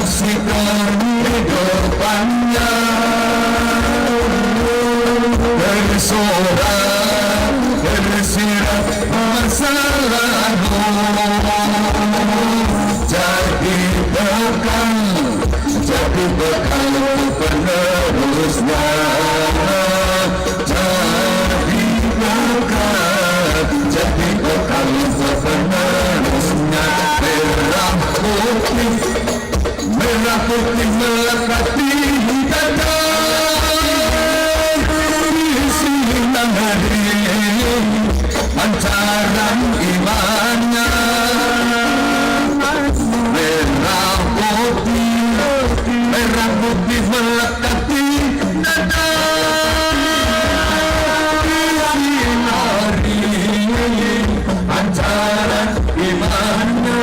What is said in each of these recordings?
saksikan hidupannya bersorak bersirat masa lalu jadi bekal penerusnya jadi bekal penerusnya merah putih melekati dada sinar pancaran imannya merah putih melekati dada sinari pancaran imannya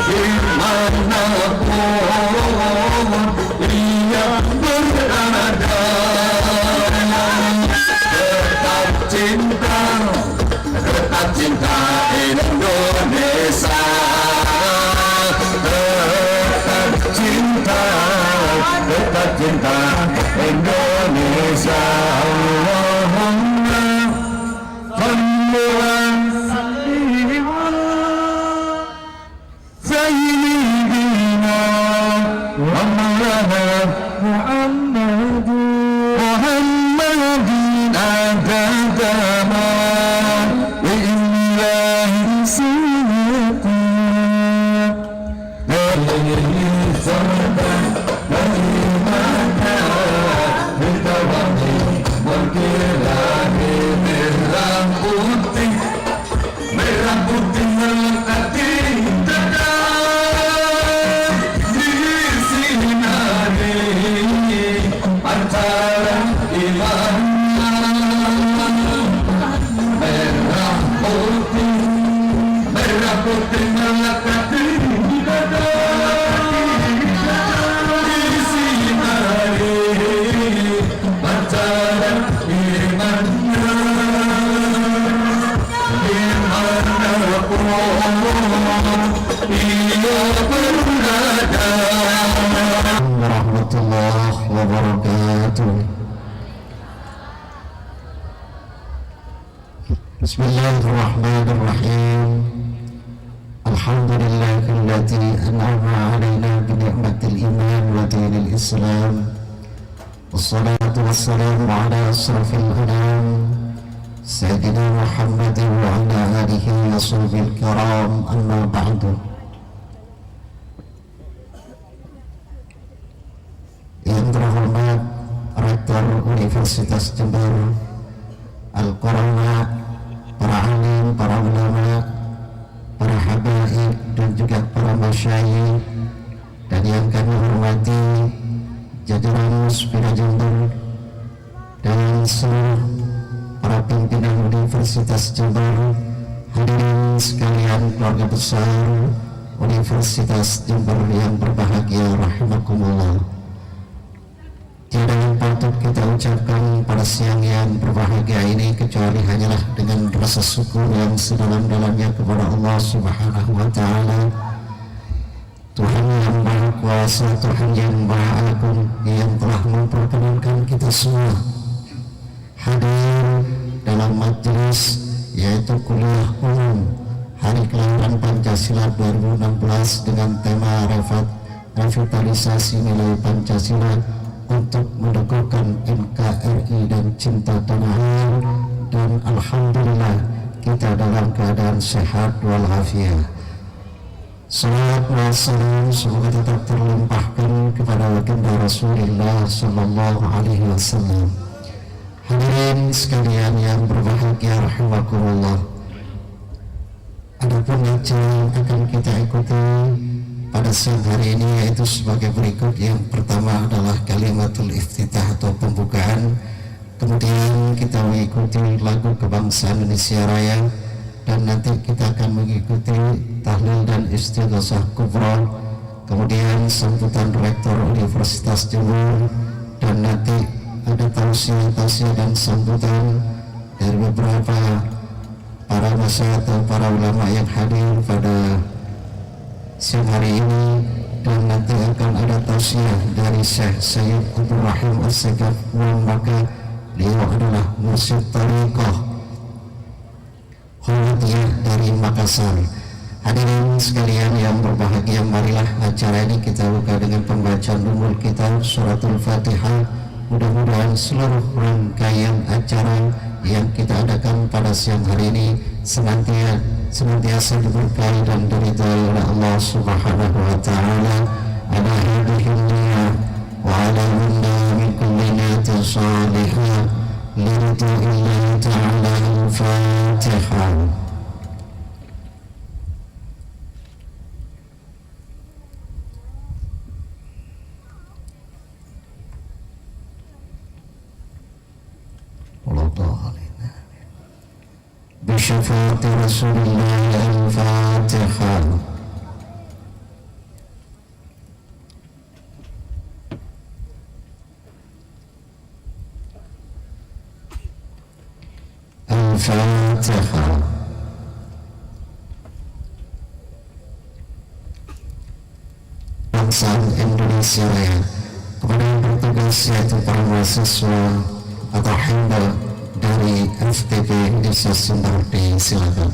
dimanapun ia berada tetap cinta Indonesia tetap cinta Indonesia Allahumma shalli sayyidina Muhammadin adada ma bi'illahi sunnati merah putih melekati dada disinari pancaran imannya merah putih melekati dada disinari pancaran imannya warahmatullahi wabarakatuh. Bismillahirrahmanirrahim. Alhamdulillahilladzi an'ama 'alaina bi ni'matil iman wa dinil islam. Wassalatu wassalamu ala asrafil anam Sayyidina Muhammadin wa ala alihi wa sahbihi kiram, amma ba'du. Yang terhormat Rektor Universitas Jember, Al-Qurana, para alim, para ulama, para habaib dan juga para masyayikh, dan yang kami hormati jajaran Muspira Jember dan seluruh para pimpinan Universitas Jember, hadirin sekalian keluarga besar Universitas Jember yang berbahagia rahimakumullah. Tiada yang patut kita ucapkan pada siang yang berbahagia ini kecuali hanyalah dengan rasa syukur yang sedalam-dalamnya kepada Allah Subhanahu wa Ta'ala, Tuhan yang Maha Kuasa, Tuhan yang Maha Agung, yang telah memperkenankan kita semua hadir dalam majelis yaitu kuliah umum Hari Kelahiran Pancasila 2016 dengan tema revitalisasi nilai Pancasila untuk mendekatkan NKRI dan cinta tanah air, dan alhamdulillah kita dalam keadaan sehat walafiat. Salawat wa salam semoga tetap terlimpahkan kepada baginda Rasulullah sallallahu alaihi wasallam. Hadirin sekalian yang berbahagia rahimakumullah. Adapun yang akan kita ikuti pada siang hari ini yaitu sebagai berikut. Yang pertama adalah kalimatul iftitah atau pembukaan, kemudian kita mengikuti lagu kebangsaan Indonesia Raya, dan nanti kita akan mengikuti tahlil dan istighosah kubra, kemudian sambutan Rektor Universitas Jember, dan nanti ada tausiah dan sambutan dari beberapa para masyayikh atau para ulama yang hadir pada siang hari ini, dan nanti akan ada tausiah dari Syekh Sayyid Abdul Rahim As-Sagaf, maka beliau adalah mursyid tariqah Khawadiyah dari Makassar. Hadirin sekalian yang berbahagia, marilah acara ini kita buka dengan pembacaan umul kitab suratul Fatihah. Mudah-mudahan seluruh rangkaian acara yang kita adakan pada siang hari ini senantiasa diberkahi dan diridhai oleh Allah Subhanahu wa taala. Ala hadhihi niyyah wa ala min kulli niyatin salihah liridhaillah ta'ala. Al-Fatihah. بشفاعة رسول الله. الفاتحة. الفاتحة. Bangsa Indonesia Raya, kepada yang bertugas yaitu para mahasiswa atau hamba dari FTP Desa Sumberdi, silakan.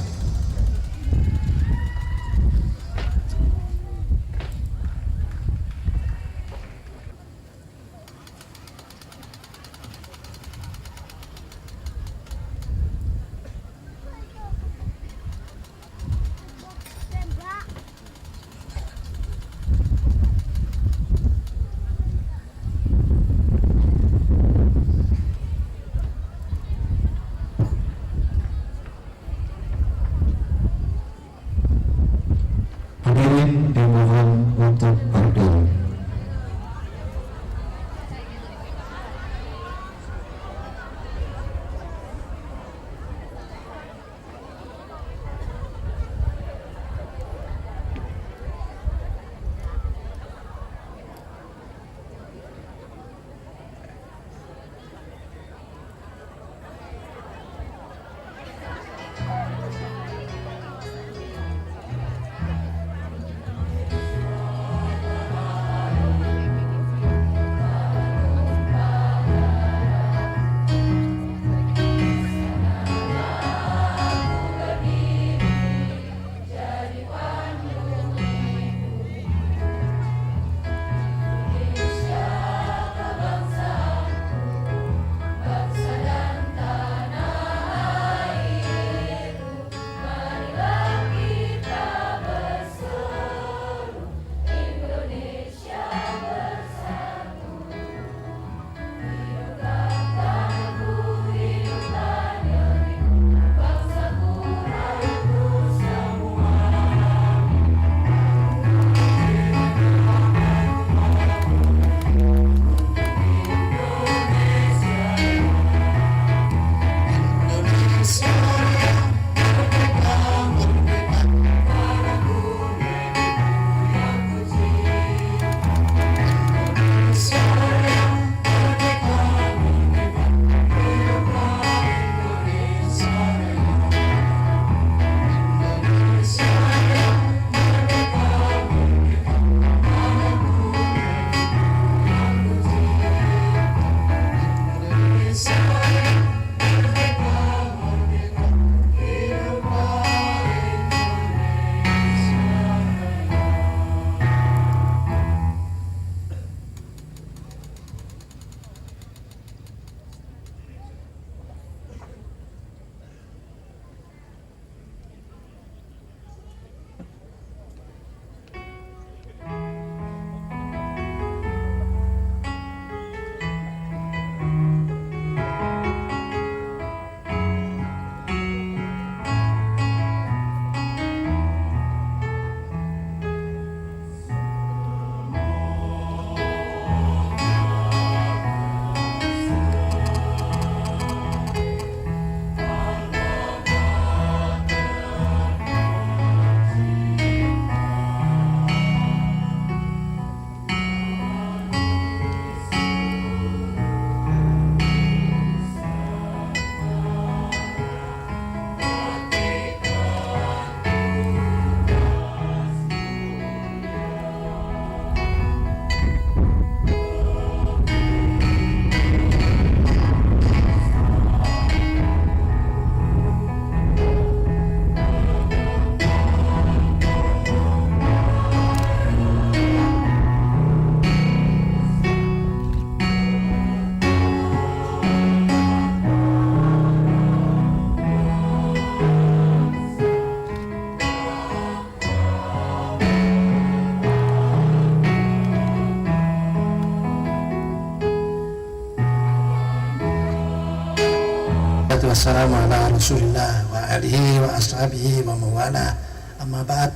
wassalamu ala rasulillah wa alihi wa ashabihi wa mawala. Amma ba'd.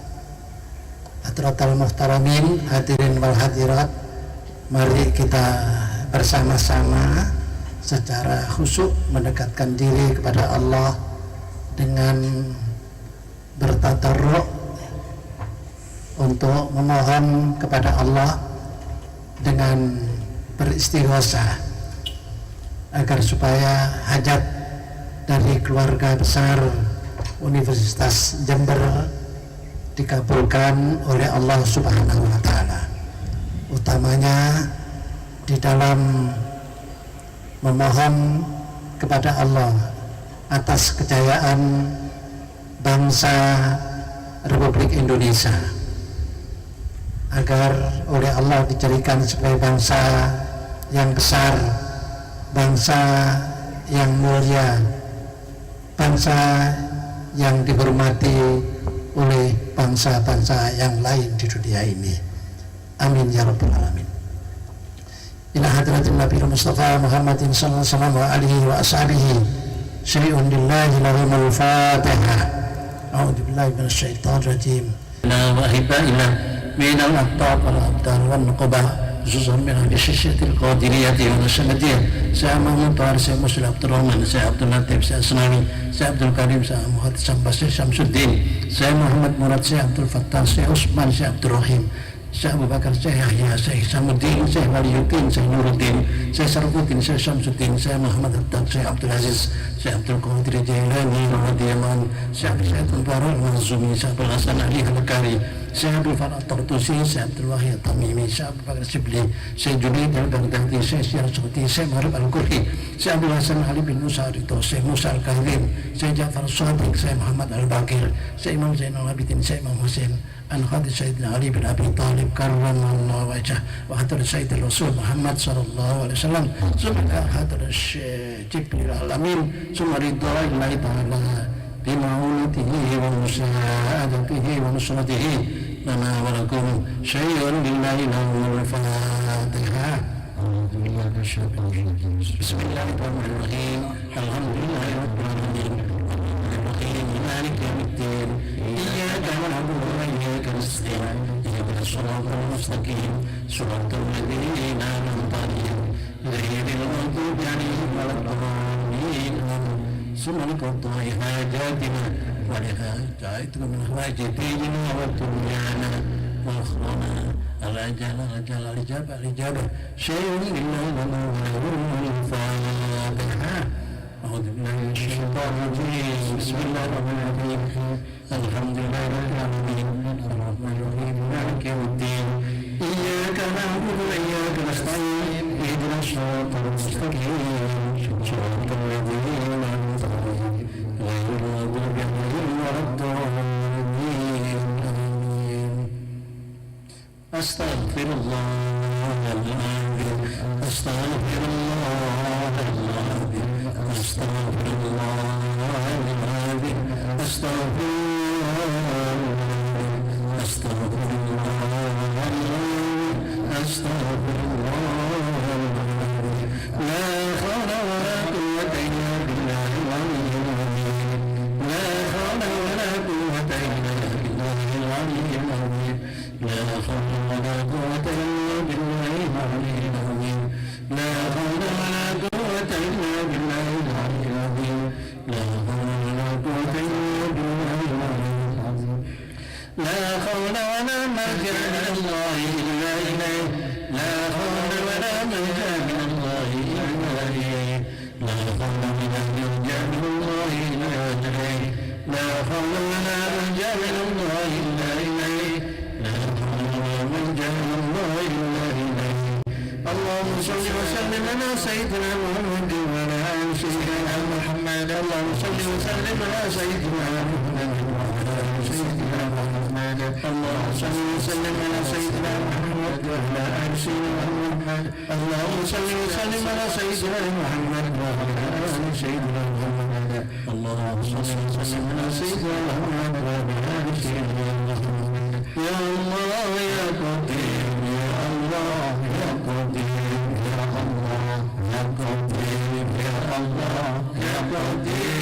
Hadratal muhtaramin, hadirin wal hadirat, mari kita bersama-sama secara khusyuk mendekatkan diri kepada Allah dengan bertadarruk untuk memohon kepada Allah dengan beristighosah agar supaya hajat dari keluarga besar Universitas Jember dikabulkan oleh Allah Subhanahu wa Ta'ala, utamanya di dalam memohon kepada Allah atas kejayaan bangsa Republik Indonesia, agar oleh Allah dijadikan sebagai bangsa yang besar, bangsa yang mulia, bangsa yang dihormati oleh bangsa-bangsa yang lain di dunia ini. Amin ya rabbal alamin. Ila hadratin Nabi Mustafa Muhammadin sallallahu alaihi wa ashabihi syai'un lillahi lahumul fatihah. A'udzu billahi minasyaitonir rajim. La wa hibaina minal aqtab wal abdal wan nuqaba khususan min al-syisyatil qadiriyati wa nasyadiyah. Saya Muhammad Tahir, saya Muslim Abdul Rahman, saya Abdul Latif, saya Asnawi, saya Abdul Karim, saya Muhammad Sambas, saya Syamsuddin, saya Muhammad Murad, saya Abdul Fattah, saya Usman, saya Abdul Rahim, saya Abu Bakar, saya Yahya, saya Isamuddin, saya Waliyuddin, saya Nuruddin, saya Sarfuddin, saya Syamsuddin, saya Muhammad Haddad, saya Abdul Aziz, saya Abdul Qadir Jailani, Radhiyallahu anhu, saya Abdul Said Al-Barul Mazumi, saya Abdul Hasan Ali Al-Kari, saya Abdul Farah Tartusi, saya Abdul Wahid Tamimi, saya Abu Bakar Sibli, saya Junaid Al-Baghdadi, saya Syarah Suti, saya Marib Al-Qurhi, saya Abdul Hasan Ali bin Musa Rito, saya Musa Al-Kahrim, saya Ja'far Shadiq, saya Muhammad Al-Bakir, saya Imam Zainal Abidin, saya Imam Hussein Al-Khadir Sayyidina Ali bin Abi Talib karramallahu wajhah wa hadir Sayyidina Rasul Muhammad sallallahu alaihi wasallam summa hadir Syekh Jibril Alamin summa ridwa'illahi ta'ala bima'unatihi wa musa'adatihi wa nusratihi lana wa lakum syai'un lillahi lahumul fatihah. Bismillahirrahmanirrahim. Alhamdulillahi rabbil alamin. Maliki yaumiddin. Iyyaka na'budu wa iyyaka nasta'in. Ihdinas siratal mustaqim. Siratal ladzina an'amta 'alaihim ghairil maghdubi 'alaihim waladdallin. Summa qada'i hajatina wa lihajatikum min hajatina wa dunyana wa akhrana al-ijabah syai'un lillahi wa lahumul fatihah. أعوذ بالله من الشيطان الرجيم. بسم الله الرحمن الرحيم. الحمد لله رب العالمين الرحمن الرحيم مالك يوم الدين. إياك نعبد وإياك نستعين. اهدنا الصراط المستقيم صراط الذين أنعمت عليهم غير المغضوب عليهم ولا الضالين. آمين. أستغفر الله العظيم. أستغفر الله العظيم. أستغفر الله العظيم. أستغفر الله العظيم. أستغفر الله العظيم. أستغفر الله العظيم. لا حول ولا قوة إلا بالله العلي العظيم. لا حول ولا قوة إلا بالله العلي العظيم. لا حول ولا قوة إلا بالله العلي العظيم. لا حول ولا قوة إلا بالله العلي العظيم. لا حول ولا قوة إلا بالله العلي العظيم. لا حول ولا ملجأ من الله إلا إليه. لا حول ولا ملجأ من الله إلا إليه. لا حول ولا ملجأ من الله إلا إليه. لا حول ولا ملجأ من الله إلا إليه. لا حول ولا ملجأ من الله إلا إليه. اللهم صل وسلم على سيدنا محمد وعلى آل سيدنا محمد. اللهم صل وسلم على سيدنا محمد وعلى آل سيدنا محمد. اللهم صل وسلم على سيدنا محمد وعلى آل سيدنا محمد. اللهم صل وسلم على سيدنا محمد وعلى آل سيدنا محمد. اللهم صل وسلم على سيدنا محمد وعلى آل سيدنا محمد. يا الله يا قدير يا الله يا قدير يا الله يا قدير يا الله يا قدير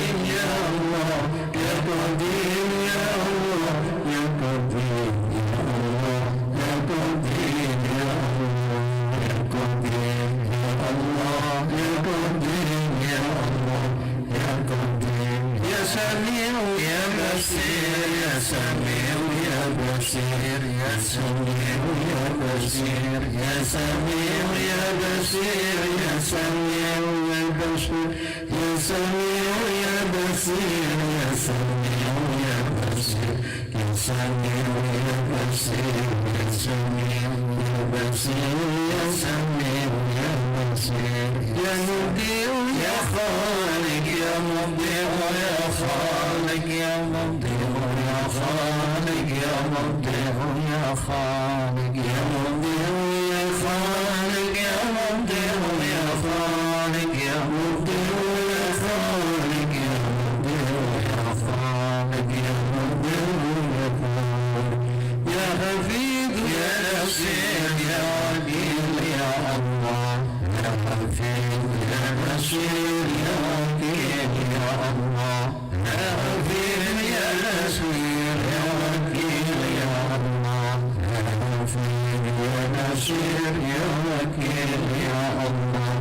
سميع يا بصير يا سميع يا بصير يا سميع يا بصير يا سميع يا بصير يا سميع يا بصير يا سميع يا بصير يا سميع يا بصير يا سميع يا بصير يا مبدع يا خالق يا مبدع يا خالق يا مبدع يا خالق يا مبدع يا خالق يا مبدع يا خالق يا مبدع يا خالق يا مبدع يا خالق يا مبدع يا خالق يا مبدع يا خالق يا حفيظ يا نصير يا وكيل يا الله يا حفيظ يا نصير يا وكيل يا الله يا حفيظ يا نصير يا وكيل يا الله يا حفيظ يا نصير يا وكيل يا الله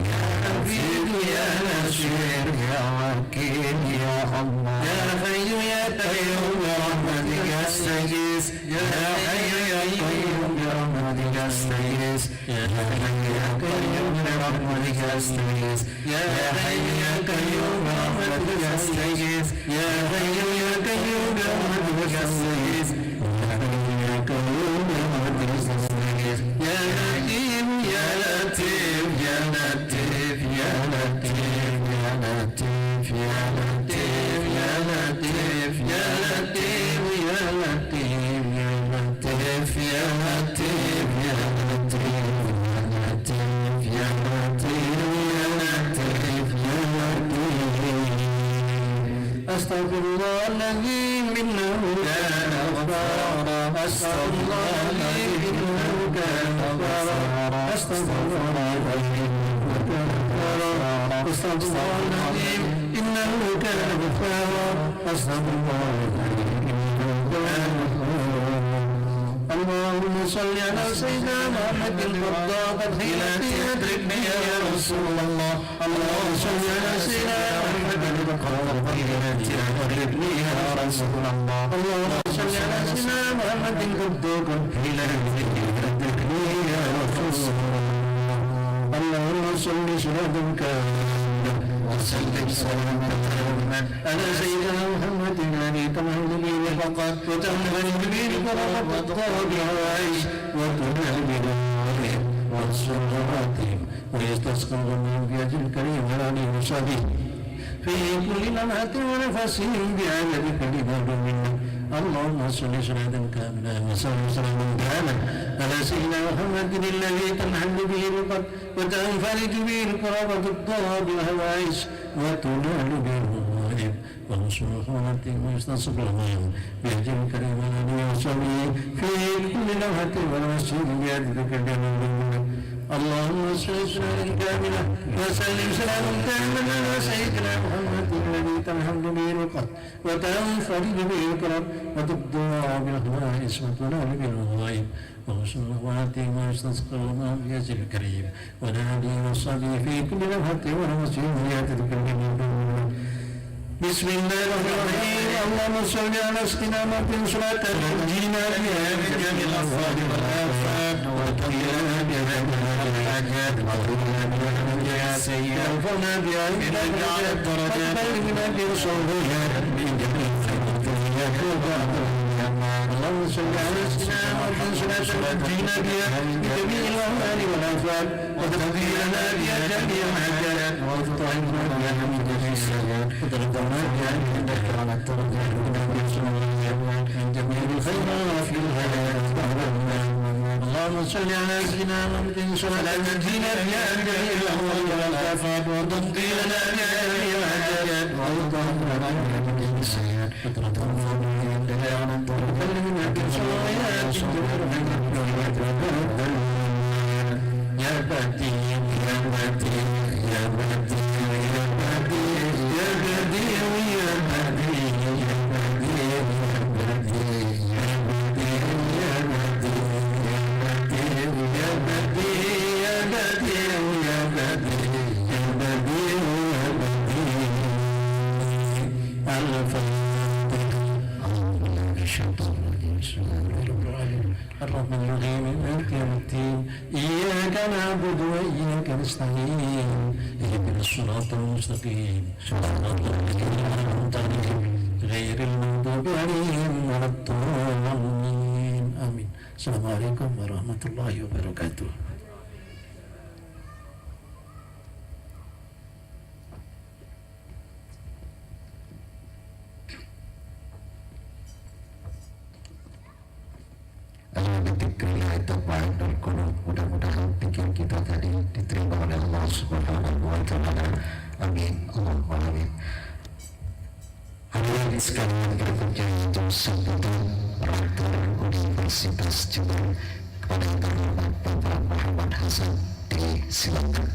يا حفيظ يا نصير يا وكيل يا الله يا حي يا قيوم برحمتك استغيث يا حي يا قيوم برحمتك استغيث يا حي يا قيوم برحمتك استغيث يا حي يا قيوم برحمتك استغيث يا حي يا قيوم برحمتك استغيث يا حي يا قيوم برحمتك استغيث يا لطيف يا لطيف يا لطيف يا لطيف يا لطيف يا لطيف يا لطيف يا لطيف يا لطيف يا لطيف يا لطيف يا لطيف يا لطيف يا لطيف يا لطيف أستغفر الله الذي منه كان غفارا أستغفر الله الذي منه كان غفارا أستغفر الله الذي منه كان غفارا أستغفر الله العظيم إنه كان غفارا أستغفر الله العظيم إنه كان غفارا اللهم صل على سيدنا محمد الفضاء خيلتي أدركني يا رسول الله اللهم صل على سيدنا محمد الفضاء خيلتي أدركني يا رسول الله اللهم صل على سيدنا محمد الفضاء خيلتي أدركني يا رسول الله اللهم صل سلاما كاملا وسلم سلاما تاما على سيدنا محمد الذي تمهل به فقط وتمهل به الفرح والطاب والعيش وتنال به الرحم والسراتهم ويستسقى من بيد الكريم عليه وصحبه في كل لمحة ونفس بعدد كل ذنب منا اللهم صل صلاة كاملة وسلم سلاما كاملا على سيدنا محمد الذي تنحل به القلب وتنفرج به الكرامة الضاد والهوائج وتنال به الرغائب وانصر اخواتهم ويستصبر لهم بيد الكريم عليه وصحبه في كل لمحة ونفس بعدد كل ذنب منا اللهم صل سلاما كاملا وسلم سلاما كاملا على سيدنا محمد الذي تنحل به القلب وتنفرج به الكرب وتبدع بالهوائس وتنال بالغائب وحسن اخواتهم ويستسقى لهم بيد الكريم ونادي وصلي في كل لمحة ونفس بعدد كل ذنب منا بسم الله الرحمن الرحيم اللهم صل على سيدنا محمد صلاة تنجينا بها من جميع الأمراض والآفات وتقينا بها من الحاجات وتقينا بها من جميع السيئات وارفعنا بها من أجعل الدرجات وبلغنا برسولها من جميع الخيرات اللهم صل على سيدنا محمد صلاة تنجينا بها من جميع الأمراض والآفات وتقينا بها جميع الحاجات وتطهرنا بها من جميع السيئات عندك على الترجع من جميع الخيرات في الحياة اللهم صل على سيدنا محمد صلاة تنجينا بها من جميع الأمراض والآفات وتقضي لنا بها جميع الحاجات وتطهرنا بها من جميع السيئات وترفعنا بها عندك على الترجع وتبلغنا بالصالحات يا بديع يا بديع يا بديع يا بديع يا بديع يا بديع يا بديع يا بديع يا بديع يا بديع يا بديع يا بديع يا بديع يا بديع يا بديع الفاتحة. أعوذ بالله من الشيطان الرجيم بسم الله الرحمن الرحيم الرحمن الرحيم مالك يوم الدين إياك نعبد وإياك نستعين اهدنا الصراط المستقيم صراط الذين أنعمت عليهم غير المغضوب عليهم ولا الضالين آمين. السلام عليكم ورحمة الله وبركاته. Mudah-mudahan pikir kita tadi diterima oleh Allah Subhanahu wa Ta'ala. Amin. Allahumma amin. Hadirin sekalian berikutnya yaitu sambutan Rektor Universitas Jember kepada yang terhormat Bapak Muhammad Hasan, disilakan.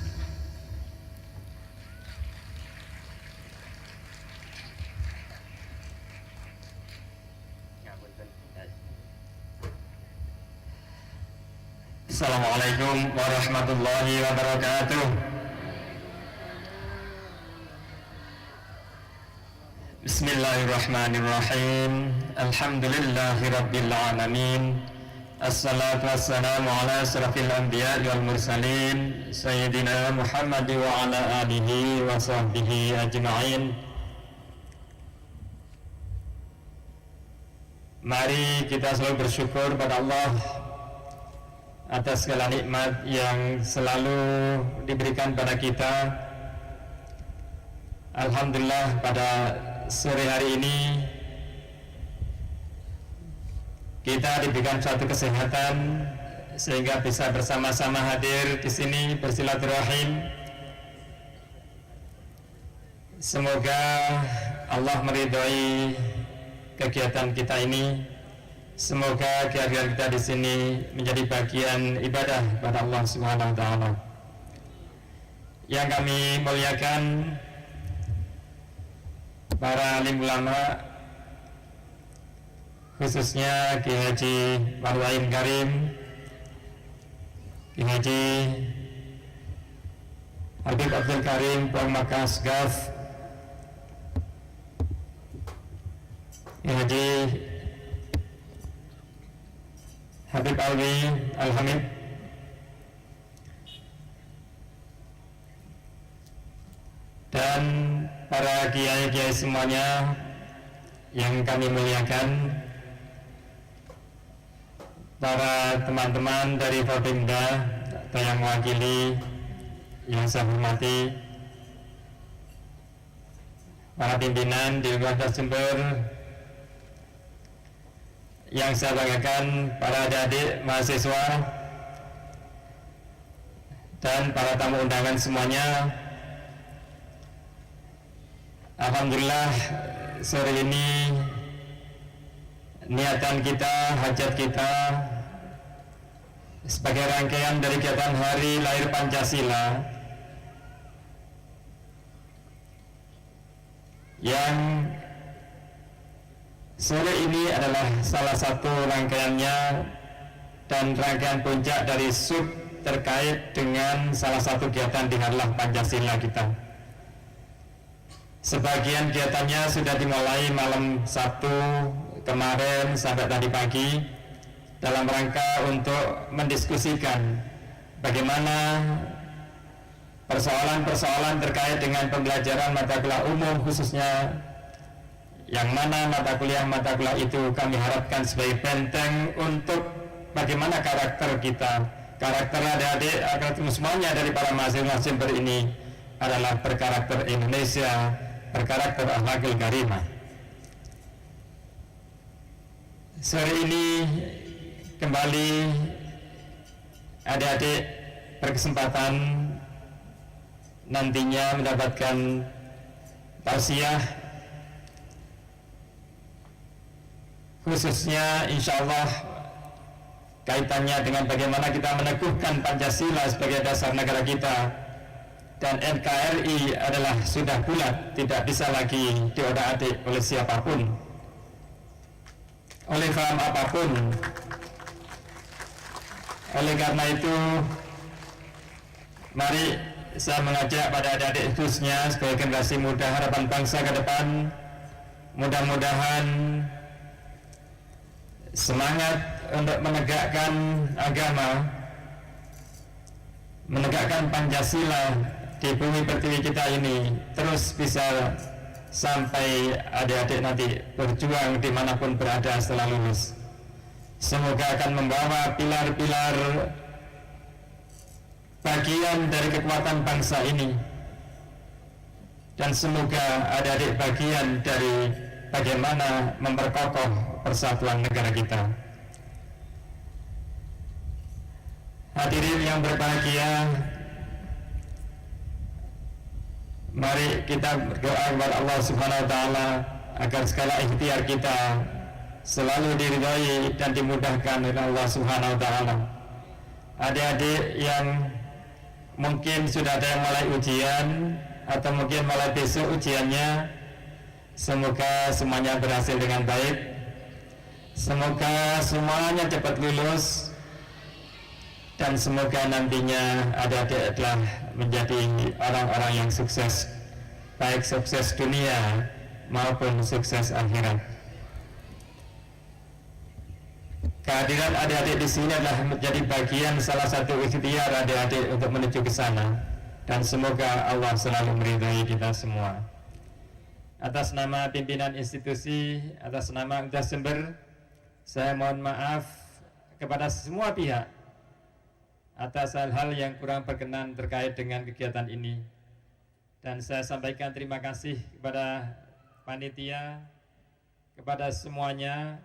Assalamualaikum warahmatullahi wabarakatuh. Bismillahirrahmanirrahim. Alhamdulillahi rabbil alamin. Assalatu wassalamu ala asrafil anbiya wal mursalin Sayyidina Muhammad wa ala alihi wa sahbihi ajma'in. Mari kita selalu bersyukur pada Allah atas segala nikmat yang selalu diberikan pada kita. Alhamdulillah pada sore hari ini kita diberikan suatu kesehatan sehingga bisa bersama-sama hadir di sini bersilaturahim. Semoga Allah meridhai kegiatan kita ini. Semoga kehadiran kita di sini menjadi bagian ibadah pada Allah Subhanahu wa Ta'ala. Yang kami muliakan para alim ulama, khususnya Ki Haji Marwain Karim, Ki Haji Habib Abdul Karim Puang Makas Gaf, Ki Haji Habib Alwi Al-Hamid, dan para kiai-kiai semuanya yang kami muliakan, para teman-teman dari Forpimda atau yang mewakili yang saya hormati, para pimpinan di Universitas Jember yang saya banggakan, para adik-adik mahasiswa dan para tamu undangan semuanya. Alhamdulillah sore ini niatan kita, hajat kita sebagai rangkaian dari kegiatan Hari Lahir Pancasila yang sore ini adalah salah satu rangkaiannya dan rangkaian puncak dari sub terkait dengan salah satu kegiatan di Hari Lahir Pancasila kita. Sebagian kegiatannya sudah dimulai malam Sabtu kemarin sampai tadi pagi dalam rangka untuk mendiskusikan bagaimana persoalan-persoalan terkait dengan pembelajaran mata kuliah umum, khususnya yang mana mata kuliah itu kami harapkan sebagai benteng untuk bagaimana karakter kita, karakter adik-adik, karakter semuanya dari para mahasiswa Jember ini adalah berkarakter Indonesia, berkarakter akhlakul karimah. Sore ini kembali adik-adik berkesempatan nantinya mendapatkan tausiah, khususnya insya Allah kaitannya dengan bagaimana kita meneguhkan Pancasila sebagai dasar negara kita, dan NKRI adalah sudah bulat, tidak bisa lagi diodak-adik oleh siapapun, oleh paham apapun. Oleh karena itu, mari saya mengajak pada adik-adik khususnya sebagai generasi muda harapan bangsa ke depan, mudah-mudahan semangat untuk menegakkan agama, menegakkan Pancasila di bumi pertiwi kita ini terus bisa sampai adik-adik nanti berjuang dimanapun berada setelah lulus. Semoga akan membawa pilar-pilar bagian dari kekuatan bangsa ini, dan semoga adik-adik bagian dari bagaimana memperkokoh persatuan negara kita. Hadirin yang berbahagia, mari kita berdoa kepada Allah Subhanahu wa taala agar segala ikhtiar kita selalu diridhai dan dimudahkan oleh Allah Subhanahu wa taala. Adik-adik yang mungkin sudah ada yang mulai ujian atau mungkin mulai besok ujiannya, semoga semuanya berhasil dengan baik. Semoga semuanya cepat lulus, dan semoga nantinya adik-adik telah menjadi orang-orang yang sukses, baik sukses dunia maupun sukses akhirat. Kehadiran adik-adik di sini adalah menjadi bagian salah satu ikhtiar adik-adik untuk menuju ke sana, dan semoga Allah selalu meridhai kita semua. Atas nama pimpinan institusi, atas nama Universitas Jember, saya mohon maaf kepada semua pihak atas hal-hal yang kurang berkenan terkait dengan kegiatan ini, dan saya sampaikan terima kasih kepada panitia, kepada semuanya,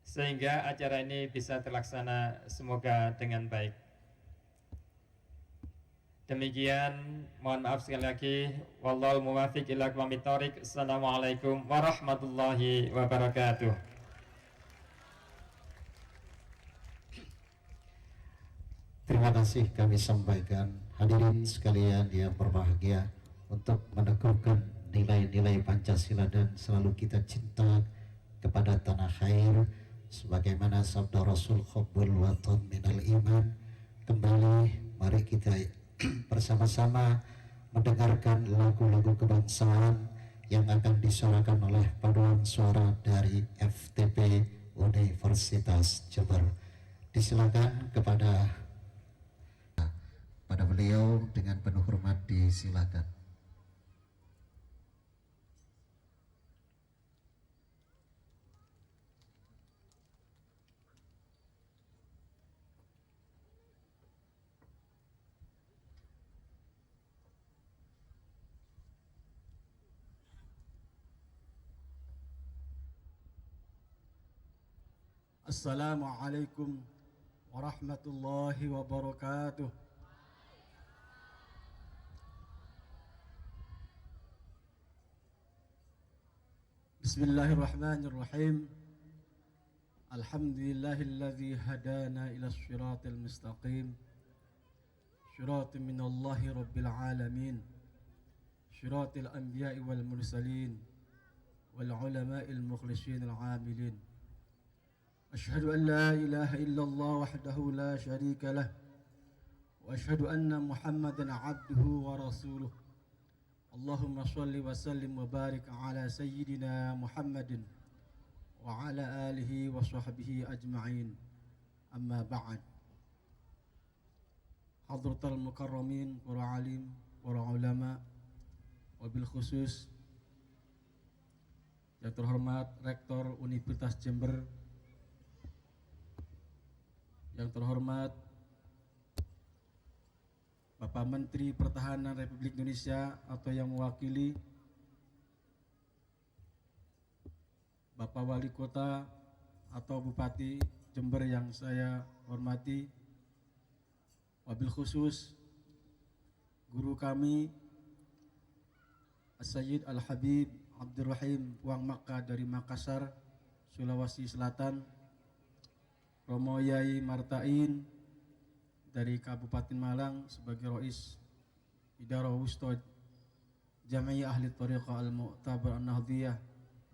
sehingga acara ini bisa terlaksana semoga dengan baik. Demikian, mohon maaf sekali lagi. Wallahul muwaffiq ila aqwamit thoriq. Assalamualaikum warahmatullahi wabarakatuh. Terima kasih kami sampaikan hadirin sekalian yang berbahagia untuk meneguhkan nilai-nilai Pancasila dan selalu kita cinta kepada tanah air sebagaimana sabda Rasul Hubbul Watan minal iman. Kembali mari kita bersama-sama mendengarkan lagu-lagu kebangsaan yang akan disuarakan oleh paduan suara dari FTP Universitas Jember. Disilakan kepada beliau dengan penuh hormat, disilakan. Assalamualaikum warahmatullahi wabarakatuh. Bismillahirrahmanirrahim. Alhamdulillahilladzi hadana ila siratal mustaqim. Siratal minallahi rabbil alamin. Siratal anbiya'i wal mursalin wal ulama'il mukhlisin al amilin. أشهد أن لا إله إلا الله وحده لا شريك له وأشهد أن محمدا عبده ورسوله اللهم صل وسلم وبارك على سيدنا محمد وعلى آله وصحبه أجمعين أما بعد حضرة المكرمين para alim, para ulama, wabil khusus yang terhormat Rektor Universitas Jember, yang terhormat Bapak Menteri Pertahanan Republik Indonesia atau yang mewakili, Bapak Wali Kota atau Bupati Jember yang saya hormati, wabil khusus guru kami As-Sayyid Al-Habib Abdurrahim Puang Makkah dari Makassar, Sulawesi Selatan, Romo Yai Martain dari Kabupaten Malang sebagai Rois Idarah Wustod Jami'ah Ahli Thariqah Al-Mu'tabar An-Nahdiyah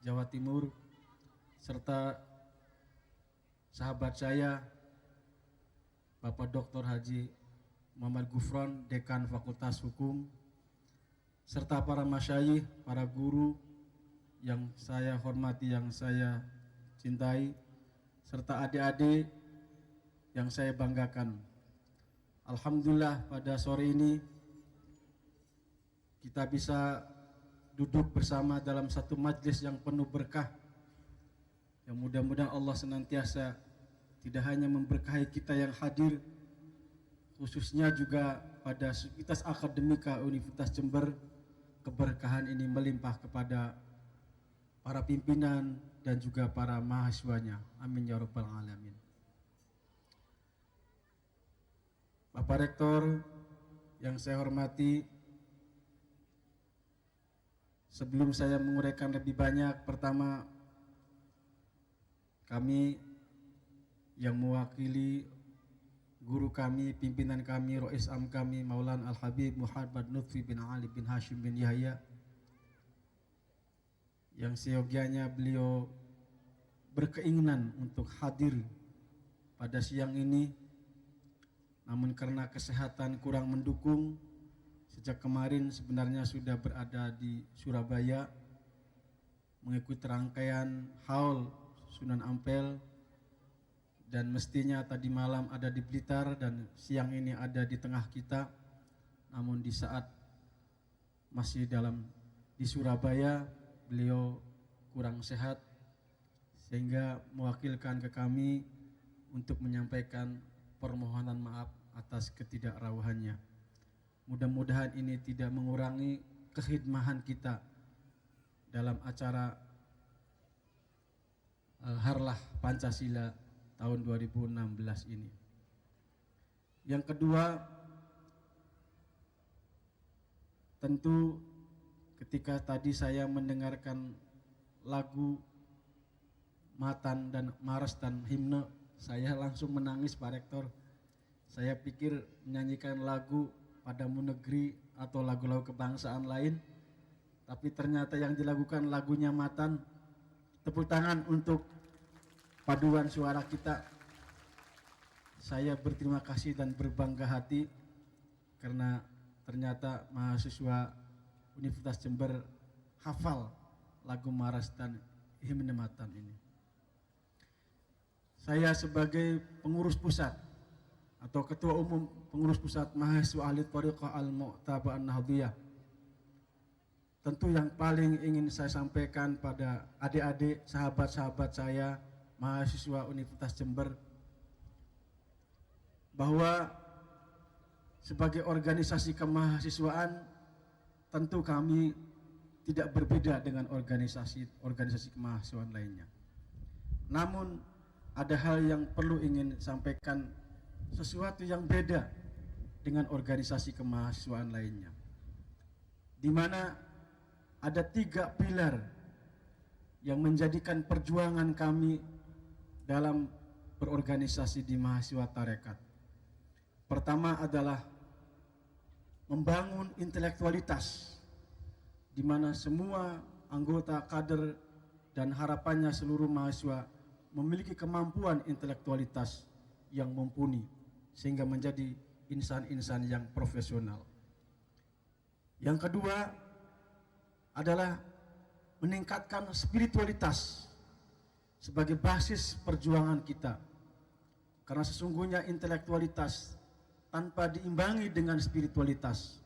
Jawa Timur, serta sahabat saya Bapak Dr. Haji Muhammad Gufron, Dekan Fakultas Hukum, serta para masyayikh, para guru yang saya hormati, yang saya cintai, serta adik-adik yang saya banggakan. Alhamdulillah pada sore ini kita bisa duduk bersama dalam satu majlis yang penuh berkah. Yang mudah-mudahan Allah senantiasa tidak hanya memberkahi kita yang hadir, khususnya juga pada Sivitas Akademika Universitas Jember, keberkahan ini melimpah kepada para pimpinan dan juga para mahasiswanya. Amin ya rabbal alamin. Bapak Rektor yang saya hormati, sebelum saya menguraikan lebih banyak, pertama kami yang mewakili guru kami, pimpinan kami, Rois Am kami, Maulana Al-Habib Muhammad Lutfi bin Ali bin Hashim bin Yahya, yang seyogianya beliau berkeinginan untuk hadir pada siang ini, namun karena kesehatan kurang mendukung, sejak kemarin sebenarnya sudah berada di Surabaya mengikuti rangkaian haul Sunan Ampel, dan mestinya tadi malam ada di Blitar dan siang ini ada di tengah kita. Namun di saat masih di Surabaya, beliau kurang sehat sehingga mewakilkan ke kami untuk menyampaikan permohonan maaf atas ketidakrawuhannya. Mudah-mudahan ini tidak mengurangi kekhidmahan kita dalam acara Harlah Pancasila tahun 2016 ini. Yang kedua, tentu ketika tadi saya mendengarkan lagu Matan dan Maras dan himne, saya langsung menangis, Pak Rektor. Saya pikir menyanyikan lagu Padamu Negeri atau lagu-lagu kebangsaan lain, tapi ternyata yang dilakukan lagunya Matan. Tepuk tangan untuk paduan suara kita. Saya berterima kasih dan berbangga hati karena ternyata mahasiswa Universitas Jember hafal lagu Maras dan himne Matan ini. Saya sebagai pengurus pusat atau ketua umum pengurus pusat mahasiswa ahli Thariqah Al-Mu'tabah An-Nahdhiyah, tentu yang paling ingin saya sampaikan pada adik-adik, sahabat-sahabat saya mahasiswa Universitas Jember, bahwa sebagai organisasi kemahasiswaan tentu kami tidak berbeda dengan organisasi kemahasiswaan lainnya. Namun ada hal yang perlu ingin sampaikan, sesuatu yang beda dengan organisasi kemahasiswaan lainnya, di mana ada 3 pilar yang menjadikan perjuangan kami dalam berorganisasi di mahasiswa tarekat. Pertama adalah membangun intelektualitas, di mana semua anggota kader dan harapannya seluruh mahasiswa memiliki kemampuan intelektualitas yang mumpuni sehingga menjadi insan-insan yang profesional. Yang kedua adalah meningkatkan spiritualitas sebagai basis perjuangan kita, karena sesungguhnya intelektualitas tanpa diimbangi dengan spiritualitas,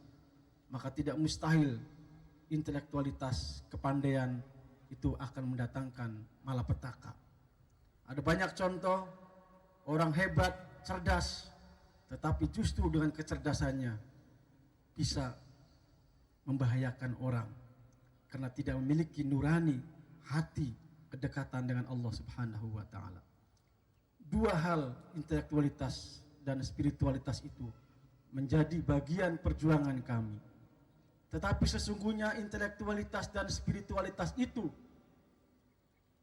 maka tidak mustahil intelektualitas, kepandaian itu akan mendatangkan malapetaka. Ada banyak contoh orang hebat, cerdas, tetapi justru dengan kecerdasannya bisa membahayakan orang karena tidak memiliki nurani hati kedekatan dengan Allah Subhanahu wa taala. 2 hal, intelektualitas dan spiritualitas, itu menjadi bagian perjuangan kami. Tetapi sesungguhnya intelektualitas dan spiritualitas itu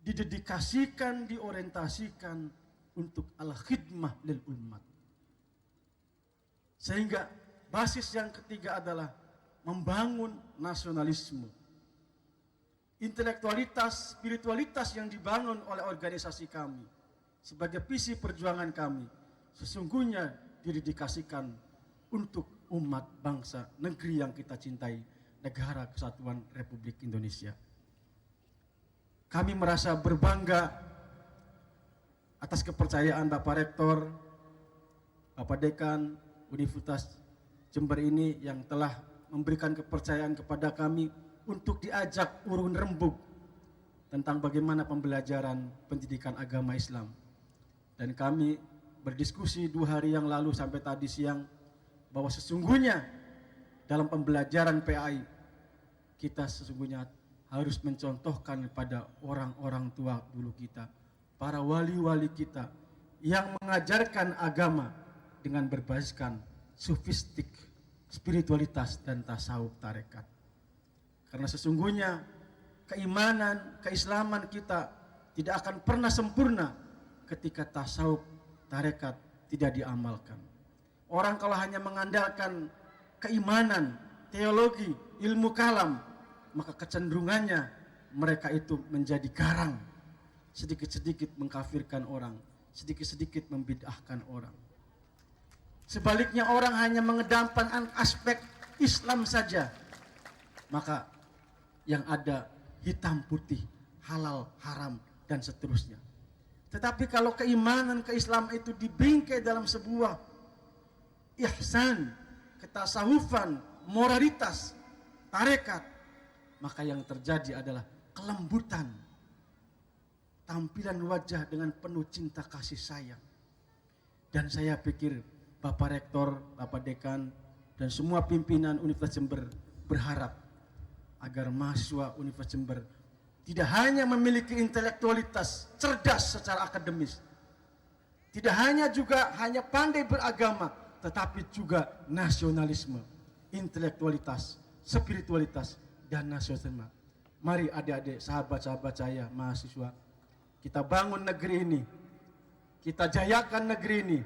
didedikasikan, diorientasikan untuk al-khidmah lil umat. Sehingga basis yang ketiga adalah membangun nasionalisme. Intelektualitas, spiritualitas yang dibangun oleh organisasi kami sebagai visi perjuangan kami sesungguhnya didedikasikan untuk umat, bangsa, negeri yang kita cintai, negara kesatuan Republik Indonesia. Kami merasa berbangga atas kepercayaan Bapak Rektor, Bapak Dekan Universitas Jember ini yang telah memberikan kepercayaan kepada kami untuk diajak urun rembuk tentang bagaimana pembelajaran pendidikan agama Islam. Dan kami berdiskusi 2 hari yang lalu sampai tadi siang bahwa sesungguhnya dalam pembelajaran PAI kita sesungguhnya harus mencontohkan pada orang-orang tua dulu kita, para wali-wali kita yang mengajarkan agama dengan berbasiskan sufistik, spiritualitas dan tasawuf tarekat. Karena sesungguhnya keimanan, keislaman kita tidak akan pernah sempurna ketika tasawuf tarekat tidak diamalkan. Orang kalau hanya mengandalkan keimanan, teologi, ilmu kalam, maka kecenderungannya mereka itu menjadi garang, sedikit-sedikit mengkafirkan orang, sedikit-sedikit membid'ahkan orang. Sebaliknya orang hanya mengedepankan aspek Islam saja, maka yang ada hitam putih, halal, haram, dan seterusnya. Tetapi kalau keimanan, keislaman itu dibingkai dalam sebuah ihsan, ketasawufan, moralitas, tarekat, maka yang terjadi adalah kelembutan, tampilan wajah dengan penuh cinta kasih sayang. Dan saya pikir Bapak Rektor, Bapak Dekan, dan semua pimpinan Universitas Jember berharap agar mahasiswa Universitas Jember tidak hanya memiliki intelektualitas cerdas secara akademis, tidak hanya juga hanya pandai beragama, tetapi juga nasionalisme, intelektualitas, spiritualitas, dan nasionalisme. Mari adik-adik, sahabat-sahabat saya, mahasiswa, kita bangun negeri ini, kita jayakan negeri ini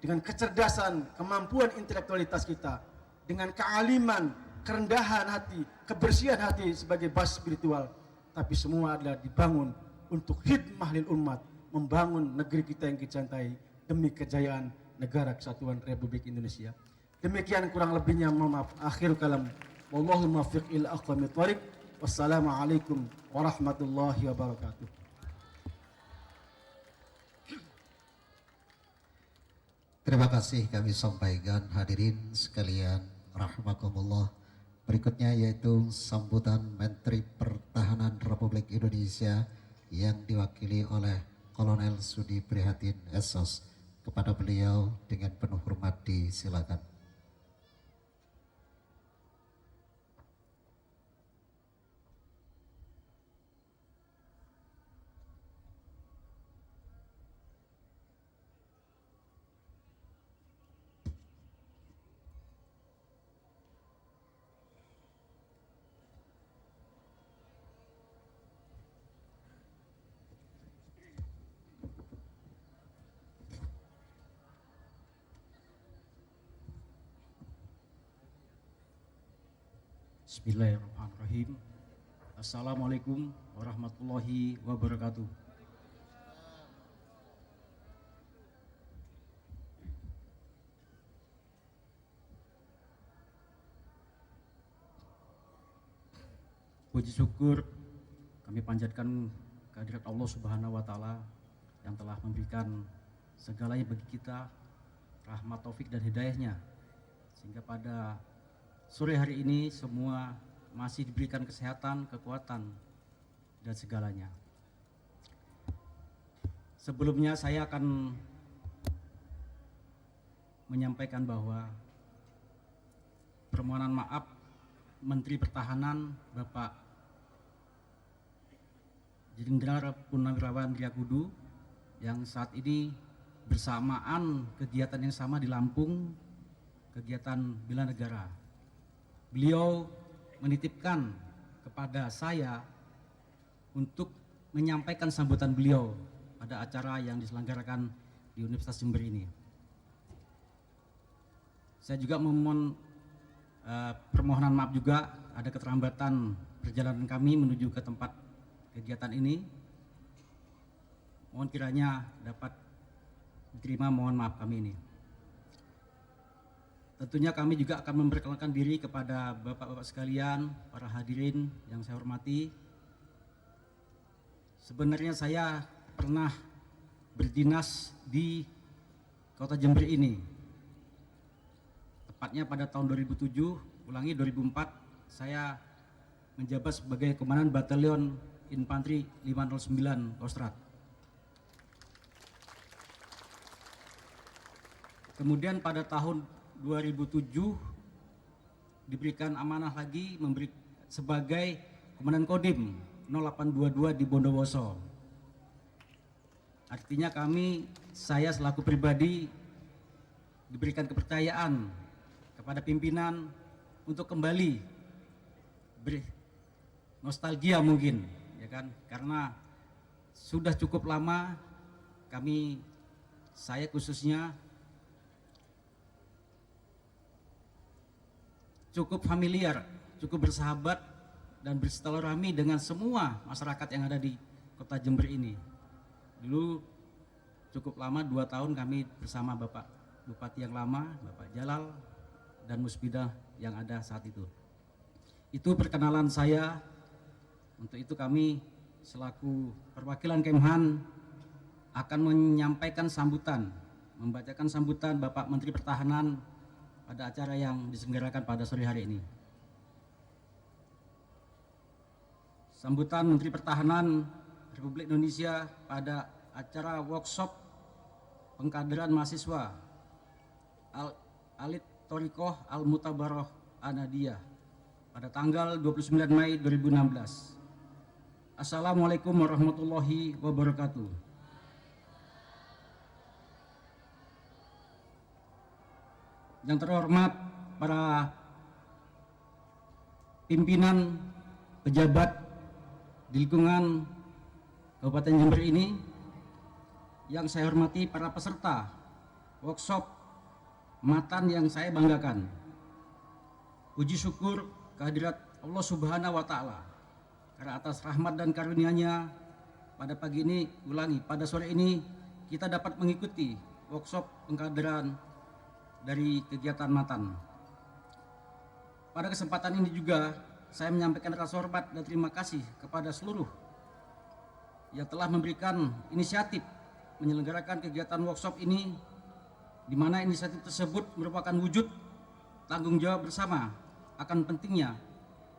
dengan kecerdasan, kemampuan intelektualitas kita, dengan kealiman, kerendahan hati, kebersihan hati sebagai basis spiritual. Tapi semua adalah dibangun untuk khidmah lil umat, membangun negeri kita yang dicintai demi kejayaan negara kesatuan Republik Indonesia. Demikian kurang lebihnya, mohon maaf. Akhir kalam. Wallahu muwaffiq ila aqwamit thoriq. Wassalamualaikum warahmatullahi wabarakatuh. Terima kasih kami sampaikan hadirin sekalian rahimakumullah. Berikutnya yaitu sambutan Menteri Pertahanan Republik Indonesia yang diwakili oleh Kolonel Sudi Prihatin SOS. Kepada beliau dengan penuh hormat disilakan. Bismillahirrahmanirrahim. Assalamualaikum warahmatullahi wabarakatuh. Puji syukur kami panjatkan kehadirat Allah Subhanahu wa Ta'ala yang telah memberikan segalanya bagi kita, rahmat, taufik, dan hidayahnya, sehingga pada sore hari ini semua masih diberikan kesehatan, kekuatan, dan segalanya. Sebelumnya saya akan menyampaikan bahwa permohonan maaf Menteri Pertahanan Bapak Jenderal Purnawirawan Riyakudu yang saat ini bersamaan kegiatan yang sama di Lampung, kegiatan bela negara. Beliau menitipkan kepada saya untuk menyampaikan sambutan beliau pada acara yang diselenggarakan di Universitas Jember ini. Saya juga memohon permohonan maaf juga ada keterlambatan perjalanan kami menuju ke tempat kegiatan ini. Mohon kiranya dapat diterima mohon maaf kami ini. Tentunya kami juga akan memperkenalkan diri kepada bapak-bapak sekalian, para hadirin yang saya hormati. Sebenarnya saya pernah berdinas di Kota Jember ini. Tepatnya pada tahun 2007, 2004, saya menjabat sebagai Komandan Batalion Infanteri 509 Kostrad. Kemudian pada tahun 2007 diberikan amanah lagi sebagai Komandan Kodim 0822 di Bondowoso. Artinya saya selaku pribadi diberikan kepercayaan kepada pimpinan untuk kembali nostalgia mungkin, ya kan? Karena sudah cukup lama saya khususnya cukup familiar, cukup bersahabat dan bersilaturahmi dengan semua masyarakat yang ada di Kota Jember ini. Dulu cukup lama, 2 tahun kami bersama Bapak Bupati yang lama, Bapak Jalal, dan Musbidah yang ada saat itu. Itu perkenalan saya. Untuk itu kami selaku perwakilan Kemhan akan menyampaikan sambutan, membacakan sambutan Bapak Menteri Pertahanan pada acara yang diselenggarakan pada sore hari ini. Sambutan Menteri Pertahanan Republik Indonesia pada acara workshop pengkaderan mahasiswa Alit Thoriqoh Al-Mutabaroh Anadiyah pada tanggal 29 Mei 2016. Assalamualaikum warahmatullahi wabarakatuh. Yang terhormat para pimpinan pejabat di lingkungan Kabupaten Jember ini, yang saya hormati para peserta workshop matan yang saya banggakan. Puji syukur kehadirat Allah Subhanahu wa Ta'ala karena atas rahmat dan karunia-Nya pada pagi ini, pada sore ini kita dapat mengikuti workshop pengkaderan dari kegiatan matan. Pada kesempatan ini juga saya menyampaikan rasa hormat dan terima kasih kepada seluruh yang telah memberikan inisiatif menyelenggarakan kegiatan workshop ini, di mana inisiatif tersebut merupakan wujud tanggung jawab bersama akan pentingnya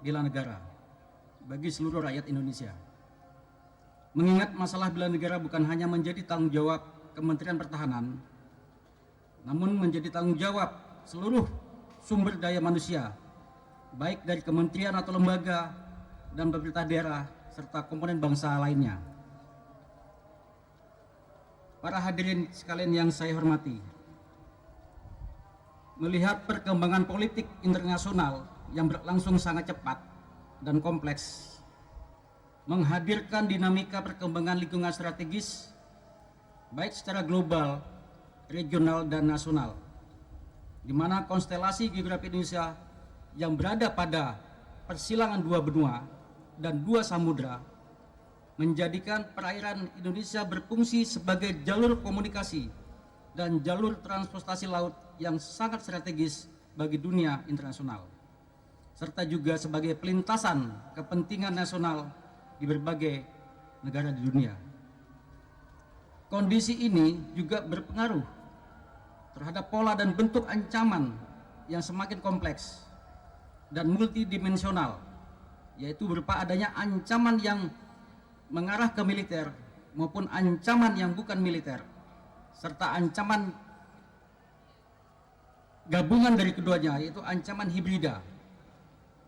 bela negara bagi seluruh rakyat Indonesia. Mengingat masalah bela negara bukan hanya menjadi tanggung jawab Kementerian Pertahanan, namun menjadi tanggung jawab seluruh sumber daya manusia, baik dari kementerian atau lembaga dan pemerintah daerah serta komponen bangsa lainnya. Para hadirin sekalian yang saya hormati, melihat perkembangan politik internasional yang berlangsung sangat cepat dan kompleks, menghadirkan dinamika perkembangan lingkungan strategis baik secara global, regional, dan nasional, di mana konstelasi geografi Indonesia yang berada pada persilangan 2 benua dan 2 samudra menjadikan perairan Indonesia berfungsi sebagai jalur komunikasi dan jalur transportasi laut yang sangat strategis bagi dunia internasional, serta juga sebagai pelintasan kepentingan nasional di berbagai negara di dunia. Kondisi ini juga berpengaruh terhadap pola dan bentuk ancaman yang semakin kompleks dan multidimensional, yaitu berupa adanya ancaman yang mengarah ke militer maupun ancaman yang bukan militer, serta ancaman gabungan dari keduanya, yaitu ancaman hibrida,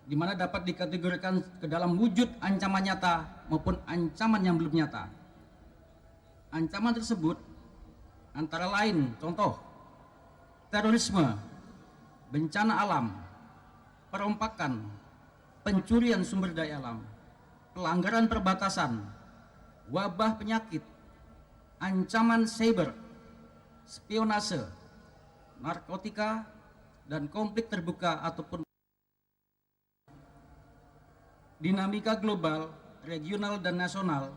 di mana dapat dikategorikan ke dalam wujud ancaman nyata maupun ancaman yang belum nyata. Ancaman tersebut antara lain contoh terorisme, bencana alam, perompakan, pencurian sumber daya alam, pelanggaran perbatasan, wabah penyakit, ancaman cyber, spionase, narkotika, dan konflik terbuka ataupun dinamika global, regional, dan nasional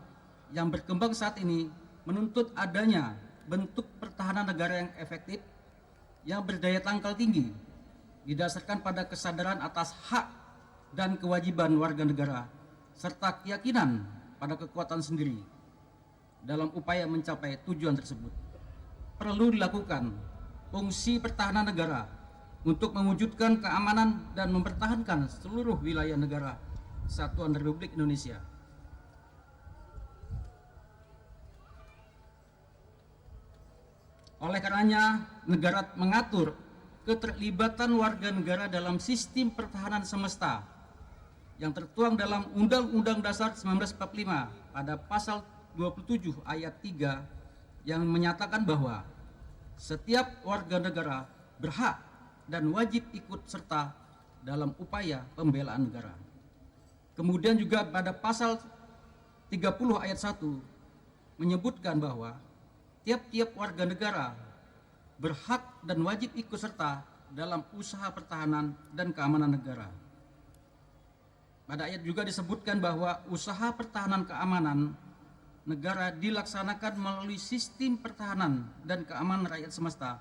yang berkembang saat ini menuntut adanya bentuk pertahanan negara yang efektif, yang berdaya tangkal tinggi, didasarkan pada kesadaran atas hak dan kewajiban warga negara, serta keyakinan pada kekuatan sendiri. dalam upaya mencapai tujuan tersebut. Perlu dilakukan fungsi pertahanan negara untuk mewujudkan keamanan dan mempertahankan seluruh wilayah negara Kesatuan Republik Indonesia. Oleh karenanya, negara mengatur keterlibatan warga negara dalam sistem pertahanan semesta yang tertuang dalam Undang-Undang Dasar 1945 pada pasal 27 ayat 3 yang menyatakan bahwa setiap warga negara berhak dan wajib ikut serta dalam upaya pembelaan negara. Kemudian juga pada pasal 30 ayat 1 menyebutkan bahwa tiap-tiap warga negara berhak dan wajib ikut serta dalam usaha pertahanan dan keamanan negara. Pada ayat juga disebutkan bahwa usaha pertahanan keamanan negara dilaksanakan melalui sistem pertahanan dan keamanan rakyat semesta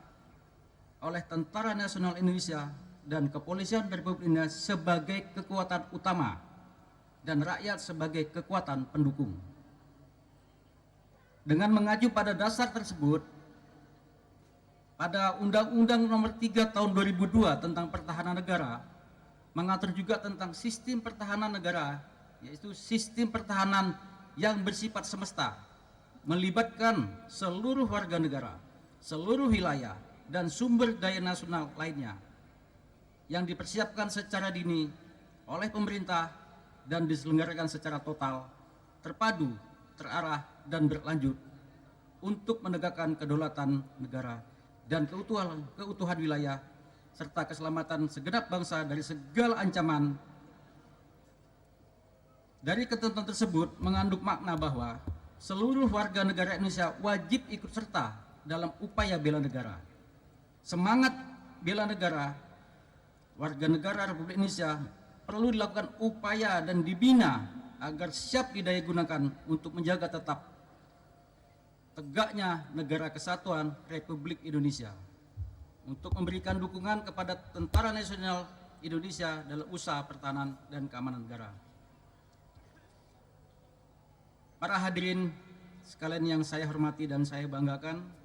oleh Tentara Nasional Indonesia dan Kepolisian Republik Indonesia sebagai kekuatan utama dan rakyat sebagai kekuatan pendukung. Dengan mengacu pada dasar tersebut, pada Undang-Undang Nomor 3 Tahun 2002 tentang Pertahanan Negara mengatur juga tentang sistem pertahanan negara, yaitu sistem pertahanan yang bersifat semesta, melibatkan seluruh warga negara, seluruh wilayah, dan sumber daya nasional lainnya yang dipersiapkan secara dini oleh pemerintah dan diselenggarakan secara total, terpadu, terarah, dan berlanjut untuk menegakkan kedaulatan negara dan keutuhan wilayah serta keselamatan segenap bangsa dari segala ancaman. Dari ketentuan tersebut mengandung makna bahwa seluruh warga negara Indonesia wajib ikut serta dalam upaya bela negara. Semangat bela negara warga negara Republik Indonesia perlu dilakukan upaya dan dibina agar siap didaya gunakan untuk menjaga tetap tegaknya negara kesatuan Republik Indonesia, untuk memberikan dukungan kepada Tentara Nasional Indonesia dalam usaha pertahanan dan keamanan negara. Para hadirin sekalian yang saya hormati dan saya banggakan,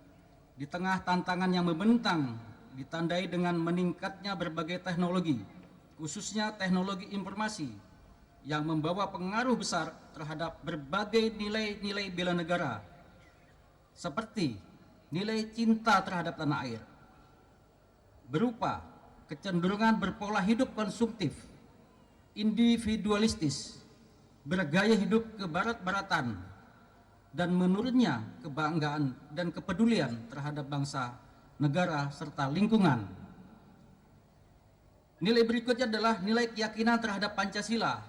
di tengah tantangan yang membentang ditandai dengan meningkatnya berbagai teknologi, khususnya teknologi informasi yang membawa pengaruh besar terhadap berbagai nilai-nilai bela negara, seperti nilai cinta terhadap tanah air, berupa kecenderungan berpola hidup konsumtif, individualistis, bergaya hidup kebarat-baratan, dan menurunnya kebanggaan dan kepedulian terhadap bangsa, negara, serta lingkungan. Nilai berikutnya adalah nilai keyakinan terhadap Pancasila.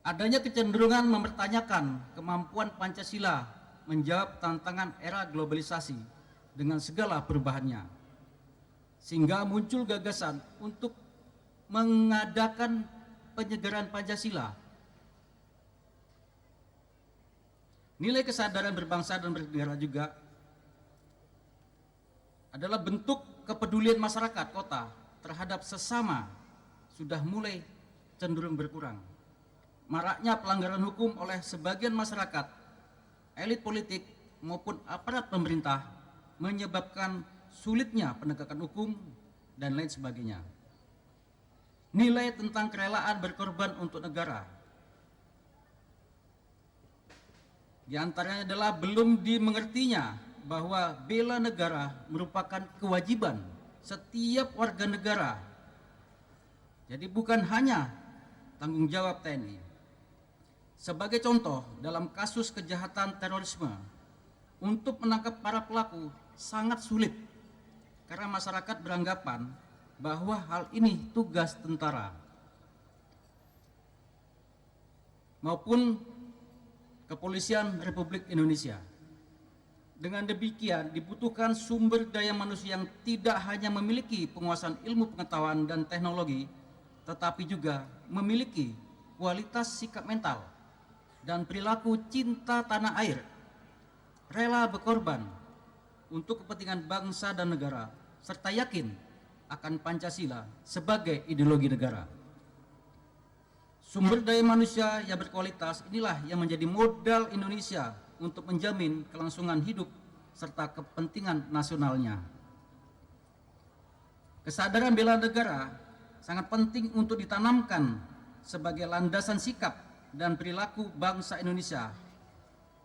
Adanya kecenderungan mempertanyakan kemampuan Pancasila menjawab tantangan era globalisasi dengan segala perubahannya, sehingga muncul gagasan untuk mengadakan penyegaran Pancasila. Nilai kesadaran berbangsa dan bernegara juga adalah bentuk kepedulian masyarakat kota terhadap sesama sudah mulai cenderung berkurang. Maraknya pelanggaran hukum oleh sebagian masyarakat, elit politik maupun aparat pemerintah menyebabkan sulitnya penegakan hukum dan lain sebagainya. Nilai tentang kerelaan berkorban untuk negara, di antaranya adalah belum dimengertinya bahwa bela negara merupakan kewajiban setiap warga negara. Jadi bukan hanya tanggung jawab TNI. Sebagai contoh, dalam kasus kejahatan terorisme, untuk menangkap para pelaku sangat sulit karena masyarakat beranggapan bahwa hal ini tugas tentara maupun Kepolisian Republik Indonesia. Dengan demikian dibutuhkan sumber daya manusia yang tidak hanya memiliki penguasaan ilmu pengetahuan dan teknologi, tetapi juga memiliki kualitas sikap mental dan perilaku cinta tanah air, rela berkorban untuk kepentingan bangsa dan negara, serta yakin akan Pancasila sebagai ideologi negara. Sumber daya manusia yang berkualitas inilah yang menjadi modal Indonesia untuk menjamin kelangsungan hidup serta kepentingan nasionalnya. Kesadaran bela negara sangat penting untuk ditanamkan sebagai landasan sikap dan perilaku bangsa Indonesia.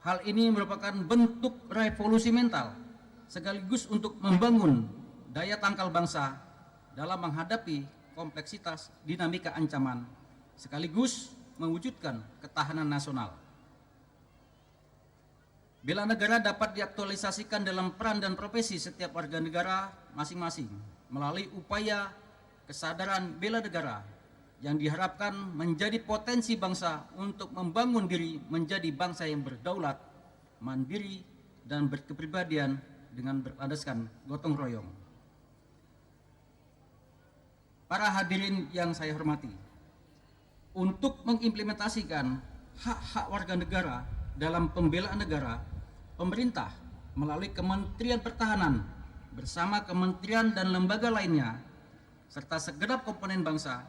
Hal ini merupakan bentuk revolusi mental sekaligus untuk membangun daya tangkal bangsa dalam menghadapi kompleksitas dinamika ancaman sekaligus mewujudkan ketahanan nasional. Bela negara dapat diaktualisasikan dalam peran dan profesi setiap warga negara masing-masing melalui upaya kesadaran bela negara yang diharapkan menjadi potensi bangsa untuk membangun diri menjadi bangsa yang berdaulat, mandiri, dan berkepribadian dengan berlandaskan gotong royong. Para hadirin yang saya hormati, untuk mengimplementasikan hak-hak warga negara dalam pembelaan negara, pemerintah melalui Kementerian Pertahanan bersama kementerian dan lembaga lainnya serta segenap komponen bangsa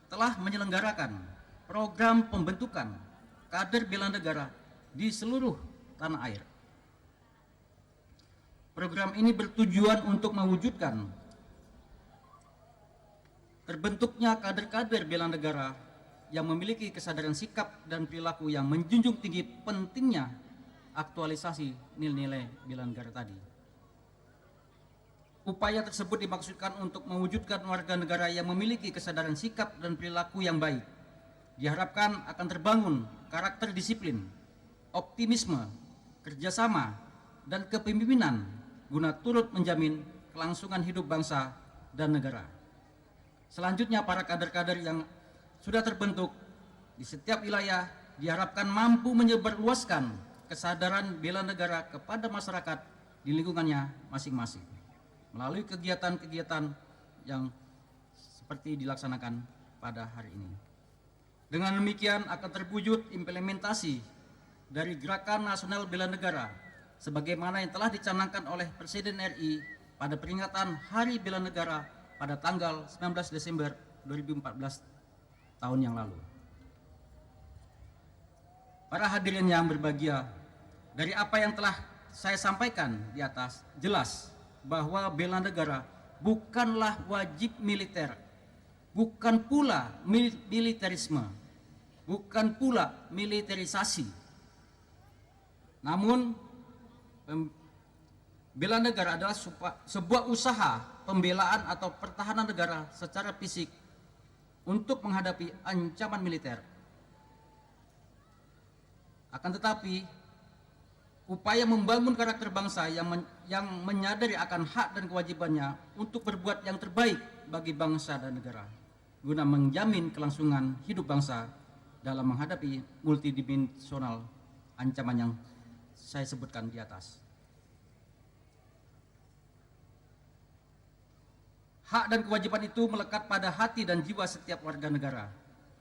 telah menyelenggarakan program pembentukan kader bela negara di seluruh tanah air. Program ini bertujuan untuk mewujudkan terbentuknya kader-kader bela negara yang memiliki kesadaran sikap dan perilaku yang menjunjung tinggi pentingnya aktualisasi nilai-nilai bela negara tadi. Upaya tersebut dimaksudkan untuk mewujudkan warga negara yang memiliki kesadaran sikap dan perilaku yang baik. Diharapkan akan terbangun karakter disiplin, optimisme, kerjasama, dan kepemimpinan guna turut menjamin kelangsungan hidup bangsa dan negara. Selanjutnya, para kader-kader yang sudah terbentuk di setiap wilayah diharapkan mampu menyebarluaskan kesadaran bela negara kepada masyarakat di lingkungannya masing-masing melalui kegiatan-kegiatan yang seperti dilaksanakan pada hari ini. Dengan demikian akan terwujud implementasi dari Gerakan Nasional Bela Negara sebagaimana yang telah dicanangkan oleh Presiden RI pada peringatan Hari Bela Negara pada tanggal 19 Desember 2014 tahun yang lalu. Para hadirin yang berbahagia, dari apa yang telah saya sampaikan di atas, jelas bahwa bela negara bukanlah wajib militer, bukan pula militerisme, bukan pula militerisasi. Namun, bela negara adalah sebuah usaha pembelaan atau pertahanan negara secara fisik untuk menghadapi ancaman militer. Akan tetapi, upaya membangun karakter bangsa yang menyadari akan hak dan kewajibannya untuk berbuat yang terbaik bagi bangsa dan negara, guna menjamin kelangsungan hidup bangsa dalam menghadapi multidimensional ancaman yang saya sebutkan di atas. Hak dan kewajiban itu melekat pada hati dan jiwa setiap warga negara.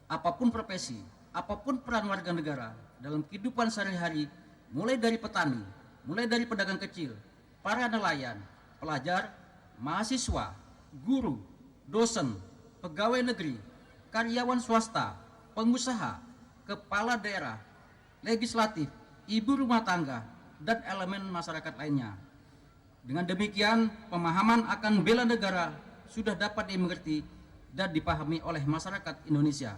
Apapun profesi, apapun peran warga negara dalam kehidupan sehari-hari, mulai dari petani, mulai dari pedagang kecil, para nelayan, pelajar, mahasiswa, guru, dosen, pegawai negeri, karyawan swasta, pengusaha, kepala daerah, legislatif, ibu rumah tangga, dan elemen masyarakat lainnya. Dengan demikian, pemahaman akan bela negara sudah dapat dimengerti dan dipahami oleh masyarakat Indonesia.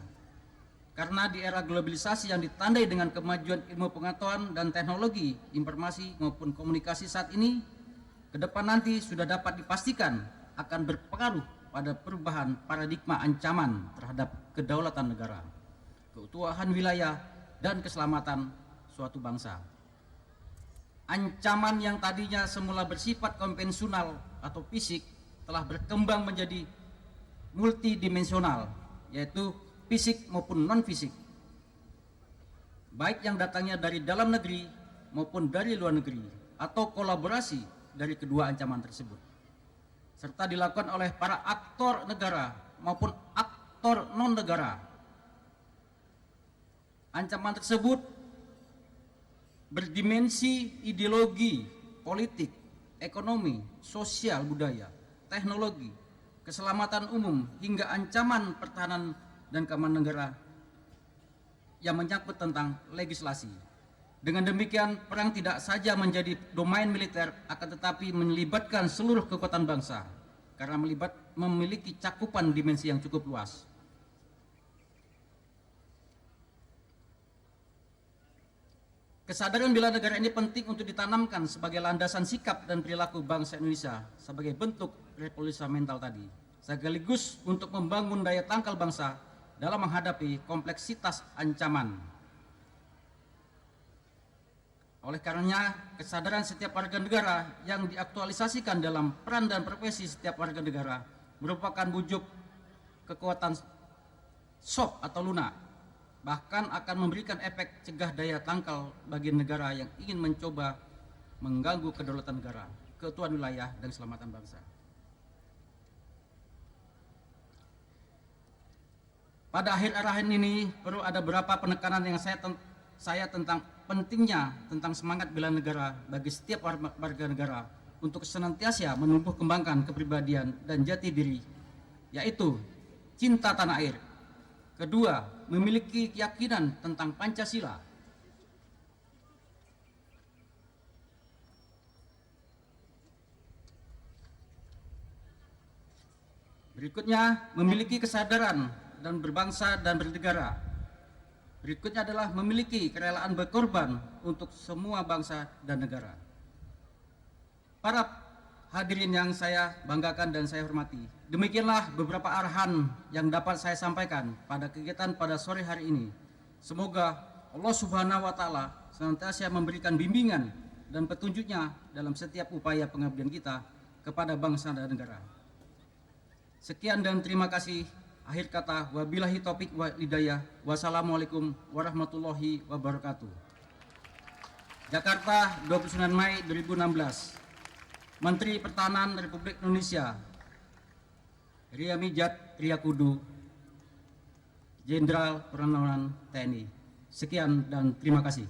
Karena di era globalisasi yang ditandai dengan kemajuan ilmu pengetahuan dan teknologi informasi maupun komunikasi saat ini, ke depan nanti sudah dapat dipastikan akan berpengaruh pada perubahan paradigma ancaman terhadap kedaulatan negara, keutuhan wilayah, dan keselamatan suatu bangsa. Ancaman yang tadinya semula bersifat konvensional atau fisik telah berkembang menjadi multidimensional, yaitu fisik maupun non-fisik, baik yang datangnya dari dalam negeri maupun dari luar negeri, atau kolaborasi dari kedua ancaman tersebut, serta dilakukan oleh para aktor negara maupun aktor non-negara. Ancaman tersebut berdimensi ideologi, politik, ekonomi, sosial, budaya, teknologi, keselamatan umum, hingga ancaman pertahanan dan keamanan negara yang menyangkut tentang legislasi. Dengan demikian, perang tidak saja menjadi domain militer, akan tetapi melibatkan seluruh kekuatan bangsa, karena memiliki cakupan dimensi yang cukup luas. Kesadaran bela negara ini penting untuk ditanamkan sebagai landasan sikap dan perilaku bangsa Indonesia sebagai bentuk revolusi mental tadi, sekaligus untuk membangun daya tangkal bangsa dalam menghadapi kompleksitas ancaman. Oleh karenanya, kesadaran setiap warga negara yang diaktualisasikan dalam peran dan profesi setiap warga negara merupakan wujud kekuatan shock atau lunak, bahkan akan memberikan efek cegah daya tangkal bagi negara yang ingin mencoba mengganggu kedaulatan negara, keutuhan wilayah, dan keselamatan bangsa. Pada akhir arahan ini perlu ada beberapa penekanan yang saya tentang pentingnya tentang semangat bela negara bagi setiap warga negara untuk senantiasa menumbuh kembangkan kepribadian dan jati diri, yaitu cinta tanah air. Kedua, memiliki keyakinan tentang Pancasila. Berikutnya, memiliki kesadaran dan berbangsa dan bernegara. Berikutnya adalah memiliki kerelaan berkorban untuk semua bangsa dan negara. Para hadirin yang saya banggakan dan saya hormati, demikianlah beberapa arahan yang dapat saya sampaikan pada kegiatan pada sore hari ini. Semoga Allah Subhanahu wa Ta'ala senantiasa memberikan bimbingan dan petunjuknya dalam setiap upaya pengabdian kita kepada bangsa dan negara. Sekian dan terima kasih. Akhir kata, wabillahi taufik wa hidayah. Wassalamualaikum warahmatullahi wabarakatuh. Jakarta, 29 Mei 2016. Menteri Pertahanan Republik Indonesia Ria Mijat Triakudu, Jenderal Pertahanan TNI. Sekian dan terima kasih.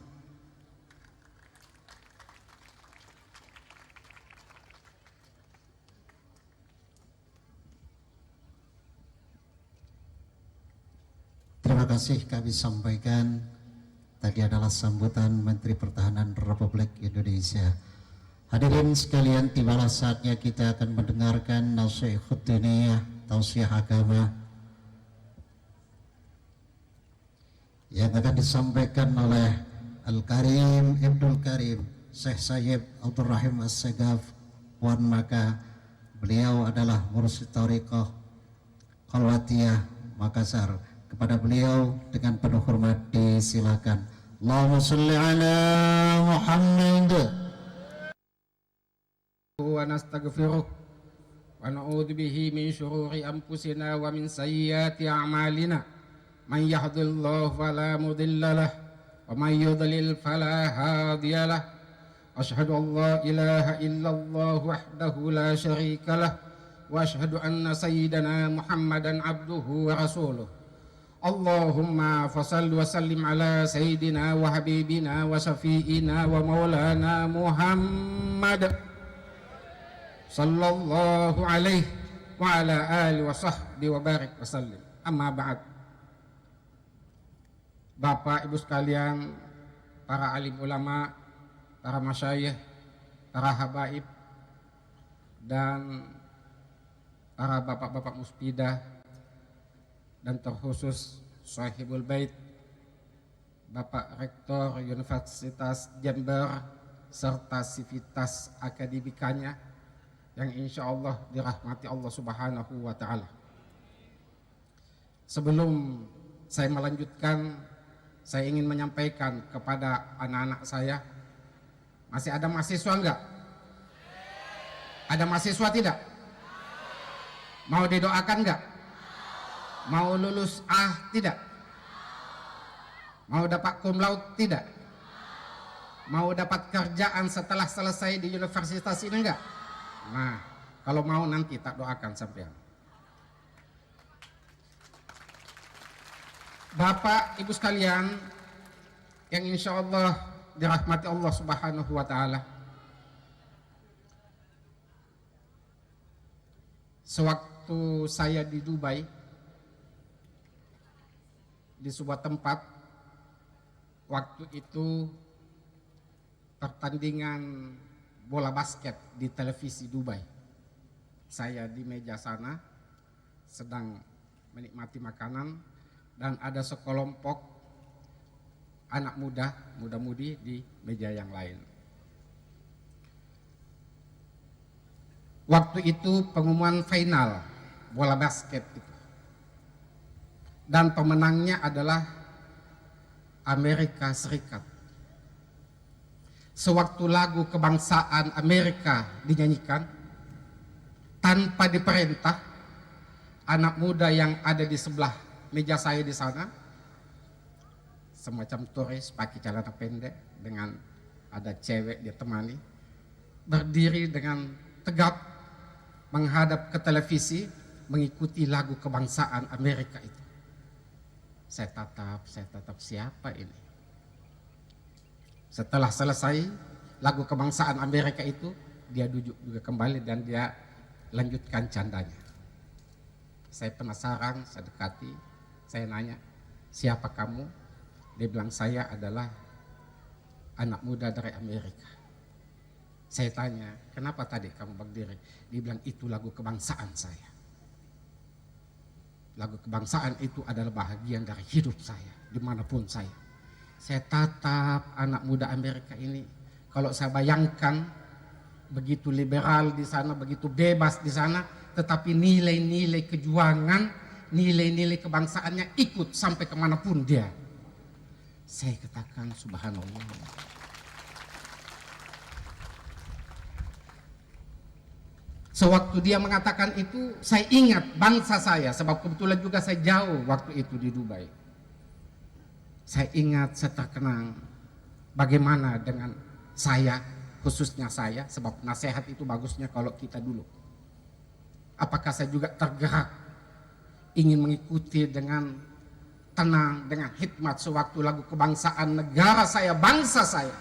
Terima kasih kami sampaikan. Tadi adalah sambutan Menteri Pertahanan Republik Indonesia. Hadirin sekalian, tibalah saatnya kita akan mendengarkan nasihat diniyah, tausiah agama yang akan disampaikan oleh Al-Karim Ibnul Karim Syekh Sayyid Abdul Rahim As-Segaf Puan Maka. Beliau adalah Mursyid Thariqah Khalwatiyah Makassar. Kepada beliau dengan penuh hormat disilakan. Allahumma sholli ala Muhammad. Wa nastaghfiruh wa na'udzu bihi min syururi anfusina wa min sayyiati a'malina. Man yahdihillahu fala mudilla lahu wa man yudlil fala hadiya lahu. Asyhadu an la ilaha illallah wahdahu la syarika lahu wa asyhadu anna sayyidana Muhammadan abduhu wa rasuluh. Allahumma fasalli wa sallim ala sayyidina wa habibina wa syafi'ina wa maulana Muhammad sallallahu alaihi wa ala alihi wa sahbihi wa barik wa sallim. Amma ba'd. Bapak Ibu sekalian, para alim ulama, para masyayikh, para habaib, dan para bapak-bapak muspidah, dan terkhusus Sahibul Bait, Bapak Rektor Universitas Jember serta sivitas akademikanya yang insya Allah dirahmati Allah Subhanahu wa Ta'ala. Sebelum saya melanjutkan, saya ingin menyampaikan kepada anak-anak saya, masih ada mahasiswa enggak? Ada mahasiswa tidak? Mau didoakan enggak? Mau lulus tidak? Mau dapat cum laude tidak? Mau dapat kerjaan setelah selesai di universitas ini enggak? Nah, kalau mau nanti tak doakan sampean. Bapak Ibu sekalian yang insya Allah dirahmati Allah Subhanahu wa Ta'ala, sewaktu saya di Dubai, di sebuah tempat waktu itu pertandingan bola basket di televisi Dubai. Saya di meja sana sedang menikmati makanan dan ada sekelompok anak muda-mudi di meja yang lain. Waktu itu pengumuman final bola basket itu. Dan pemenangnya adalah Amerika Serikat. Sewaktu lagu kebangsaan Amerika dinyanyikan, tanpa diperintah, anak muda yang ada di sebelah meja saya di sana, semacam turis pakai celana pendek dengan ada cewek dia temani, berdiri dengan tegap menghadap ke televisi mengikuti lagu kebangsaan Amerika itu. Saya tatap siapa ini? Setelah selesai lagu kebangsaan Amerika itu, dia duduk juga kembali dan dia lanjutkan candanya. Saya penasaran, saya dekati, saya nanya, siapa kamu? Dia bilang, saya adalah anak muda dari Amerika. Saya tanya, kenapa tadi kamu berdiri? Dia bilang, itu lagu kebangsaan saya. Lagu kebangsaan itu adalah bahagian dari hidup saya, dimanapun saya. Saya tatap anak muda Amerika ini. Kalau saya bayangkan, begitu liberal di sana, begitu bebas di sana, tetapi nilai-nilai kejuangan, nilai-nilai kebangsaannya ikut sampai kemanapun dia. Saya katakan subhanallah. Sewaktu dia mengatakan itu, saya ingat bangsa saya, sebab kebetulan juga saya jauh waktu itu di Dubai. Saya ingat, saya terkenang bagaimana dengan saya, khususnya saya, sebab nasihat itu bagusnya kalau kita dulu. Apakah saya juga tergerak, ingin mengikuti dengan tenang, dengan hikmat sewaktu lagu kebangsaan negara saya, bangsa saya,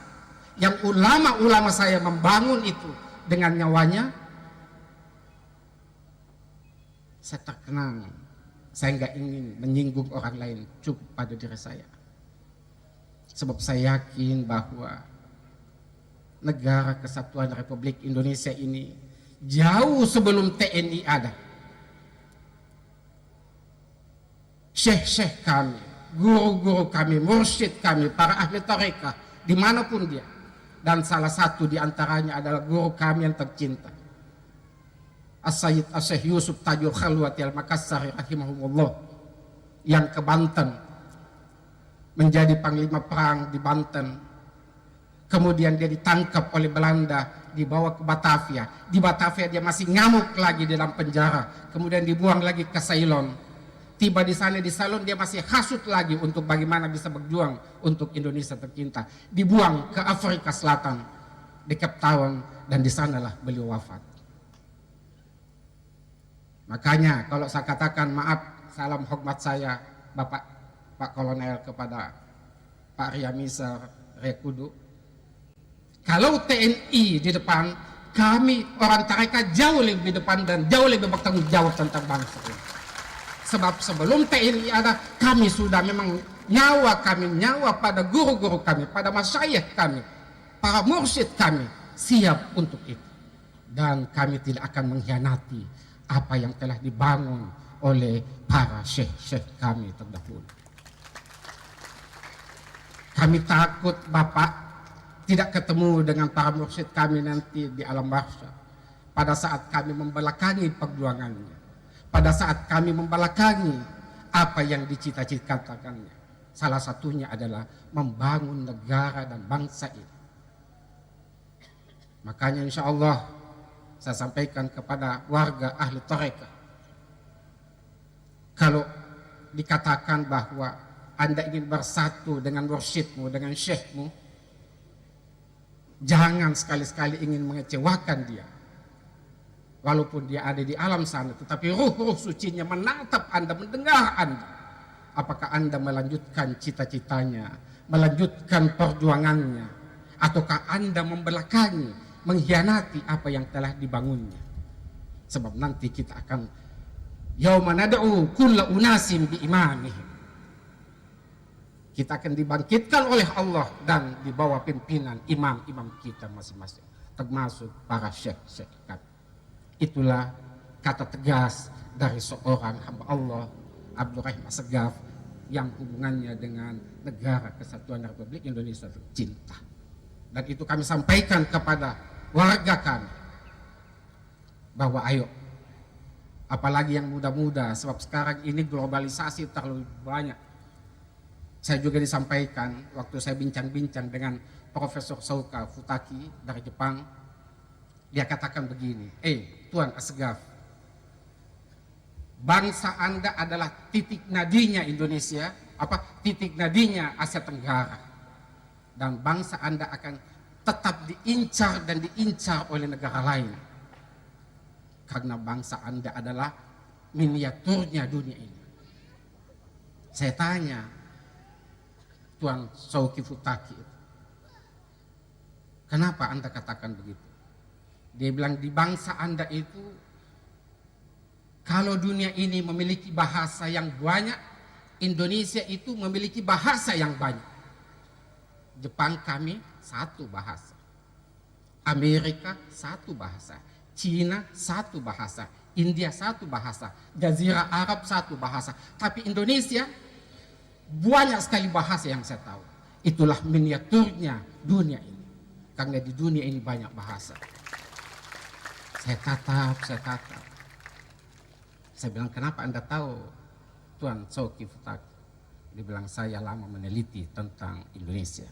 yang ulama-ulama saya membangun itu dengan nyawanya. Saya terkenang, saya nggak ingin menyinggung orang lain, cukup pada diri saya. Sebab saya yakin bahwa negara kesatuan Republik Indonesia ini jauh sebelum TNI ada. Syekh-syekh kami, guru-guru kami, mursyid kami, para ahli tarekah, dimanapun dia. Dan salah satu diantaranya adalah guru kami yang tercinta, As-Sayyid As-Syekh Yusuf Tajul Khalwati Al-Makassari rahimahumullah, yang ke Banten, menjadi panglima perang di Banten. Kemudian dia ditangkap oleh Belanda, dibawa ke Batavia. Di Batavia dia masih ngamuk lagi di dalam penjara. Kemudian dibuang lagi ke Ceylon. Tiba di sana di Ceylon dia masih hasut lagi untuk bagaimana bisa berjuang untuk Indonesia tercinta. Dibuang ke Afrika Selatan, di Cape Town, dan di sanalah beliau wafat. Makanya kalau saya katakan maaf, salam hormat saya Pak Kolonel kepada Pak Riamisar Rekudu. Kalau TNI di depan, kami orang tarekat jauh lebih depan dan jauh lebih bertanggung jawab tentang bangsa ini. Sebab sebelum TNI ada, kami sudah memang nyawa kami, nyawa pada guru-guru kami, pada masyayikh kami, para mursyid kami siap untuk itu. Dan kami tidak akan mengkhianati apa yang telah dibangun oleh para syekh-syekh kami terdahulu. Kami takut Bapak tidak ketemu dengan para mursyid kami nanti di alam barzakh. Pada saat kami membelakangi perjuangannya, pada saat kami membelakangi apa yang dicita-citakannya. Salah satunya adalah membangun negara dan bangsa ini. Makanya insya Allah saya sampaikan kepada warga ahli tarekah, kalau dikatakan bahwa Anda ingin bersatu dengan mursyidmu, dengan syekhmu, jangan sekali-sekali ingin mengecewakan dia. Walaupun dia ada di alam sana, tetapi ruh-ruh sucinya menatap Anda, mendengar Anda. Apakah Anda melanjutkan cita-citanya, melanjutkan perjuangannya, ataukah Anda membelakangi, mengkhianati apa yang telah dibangunnya. Sebab nanti kita akan yauma nad'u kulla unasim bi imamihim. Kita akan dibangkitkan oleh Allah dan di bawah pimpinan imam-imam kita masing-masing, termasuk para syekh-syekh kami. Itulah kata tegas dari seorang hamba Allah, Abdurrahim Assegaf, yang hubungannya dengan negara kesatuan Republik Indonesia tercinta. Dan itu kami sampaikan kepada warga kami, bahwa ayo, apalagi yang muda-muda, sebab sekarang ini globalisasi terlalu banyak. Saya juga disampaikan waktu saya bincang-bincang dengan Profesor Souka Futaki dari Jepang, dia katakan begini, Tuan Assegaf, bangsa Anda adalah titik nadinya Indonesia, titik nadinya Asia Tenggara, dan bangsa Anda akan tetap diincar dan diincar oleh negara lain, karena bangsa Anda adalah miniaturnya dunia ini. Saya tanya Tuan Souki Futaki, kenapa Anda katakan begitu? Dia bilang di bangsa Anda itu, kalau dunia ini memiliki bahasa yang banyak, Indonesia itu memiliki bahasa yang banyak. Jepang kami satu bahasa, Amerika satu bahasa, Cina satu bahasa, India satu bahasa, Jazirah Arab satu bahasa. Tapi Indonesia banyak sekali bahasa yang saya tahu. Itulah miniaturnya dunia ini, karena di dunia ini banyak bahasa. Saya tatap. Saya bilang, kenapa Anda tahu Tuan Souki Futaki? Dia bilang, saya lama meneliti tentang Indonesia.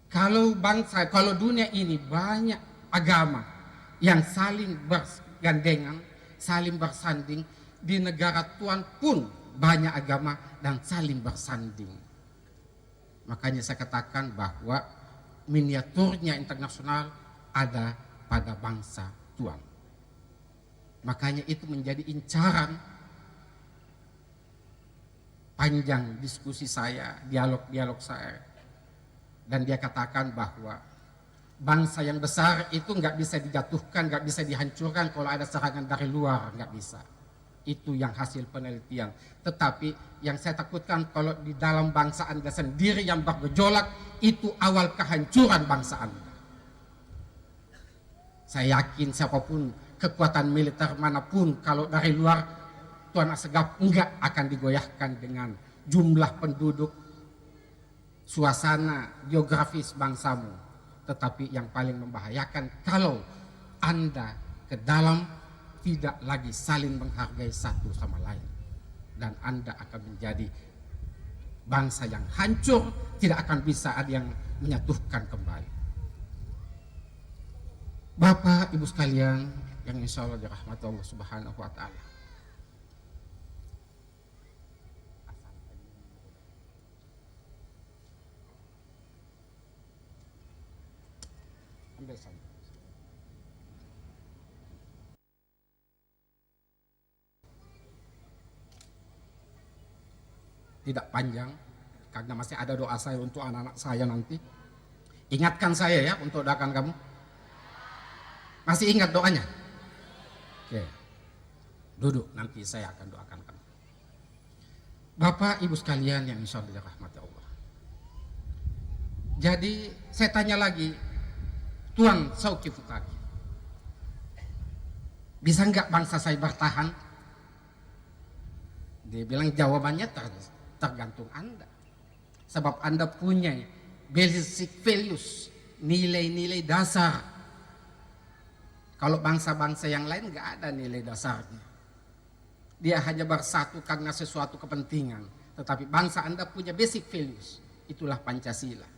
Kalau dunia ini banyak agama yang saling bergandengan, saling bersanding, di negara Tuan pun banyak agama dan saling bersanding. Makanya saya katakan bahwa miniaturnya internasional ada pada bangsa Tuan. Makanya itu menjadi incaran panjang diskusi saya, dialog saya. Dan dia katakan bahwa bangsa yang besar itu nggak bisa dijatuhkan, nggak bisa dihancurkan kalau ada serangan dari luar, nggak bisa. Itu yang hasil penelitian. Tetapi yang saya takutkan kalau di dalam bangsa Anda sendiri yang bergejolak, itu awal kehancuran bangsa Anda. Saya yakin siapapun, kekuatan militer manapun, kalau dari luar, Tuan Assegaf enggak akan digoyahkan dengan jumlah penduduk, suasana geografis bangsamu. Tetapi yang paling membahayakan kalau Anda ke dalam tidak lagi saling menghargai satu sama lain, dan Anda akan menjadi bangsa yang hancur, tidak akan bisa ada yang menyatukan kembali. Bapak Ibu sekalian yang insya Allah dirahmati Allah Subhanahu wa Ta'ala, ambil sana. Tidak panjang, karena masih ada doa saya untuk anak-anak saya nanti. Ingatkan saya ya untuk doakan kamu. Masih ingat doanya? Oke, duduk, nanti saya akan doakan kamu. Bapak Ibu sekalian yang insya Allah dirahmati Allah. Jadi saya tanya lagi, Tuan Souki Futaki, bisa nggak bangsa saya bertahan? Dia bilang jawabannya tergantung Anda. Sebab Anda punya basic values, nilai-nilai dasar. Kalau bangsa-bangsa yang lain nggak ada nilai dasarnya. Dia hanya bersatu karena sesuatu kepentingan. Tetapi bangsa Anda punya basic values. Itulah Pancasila.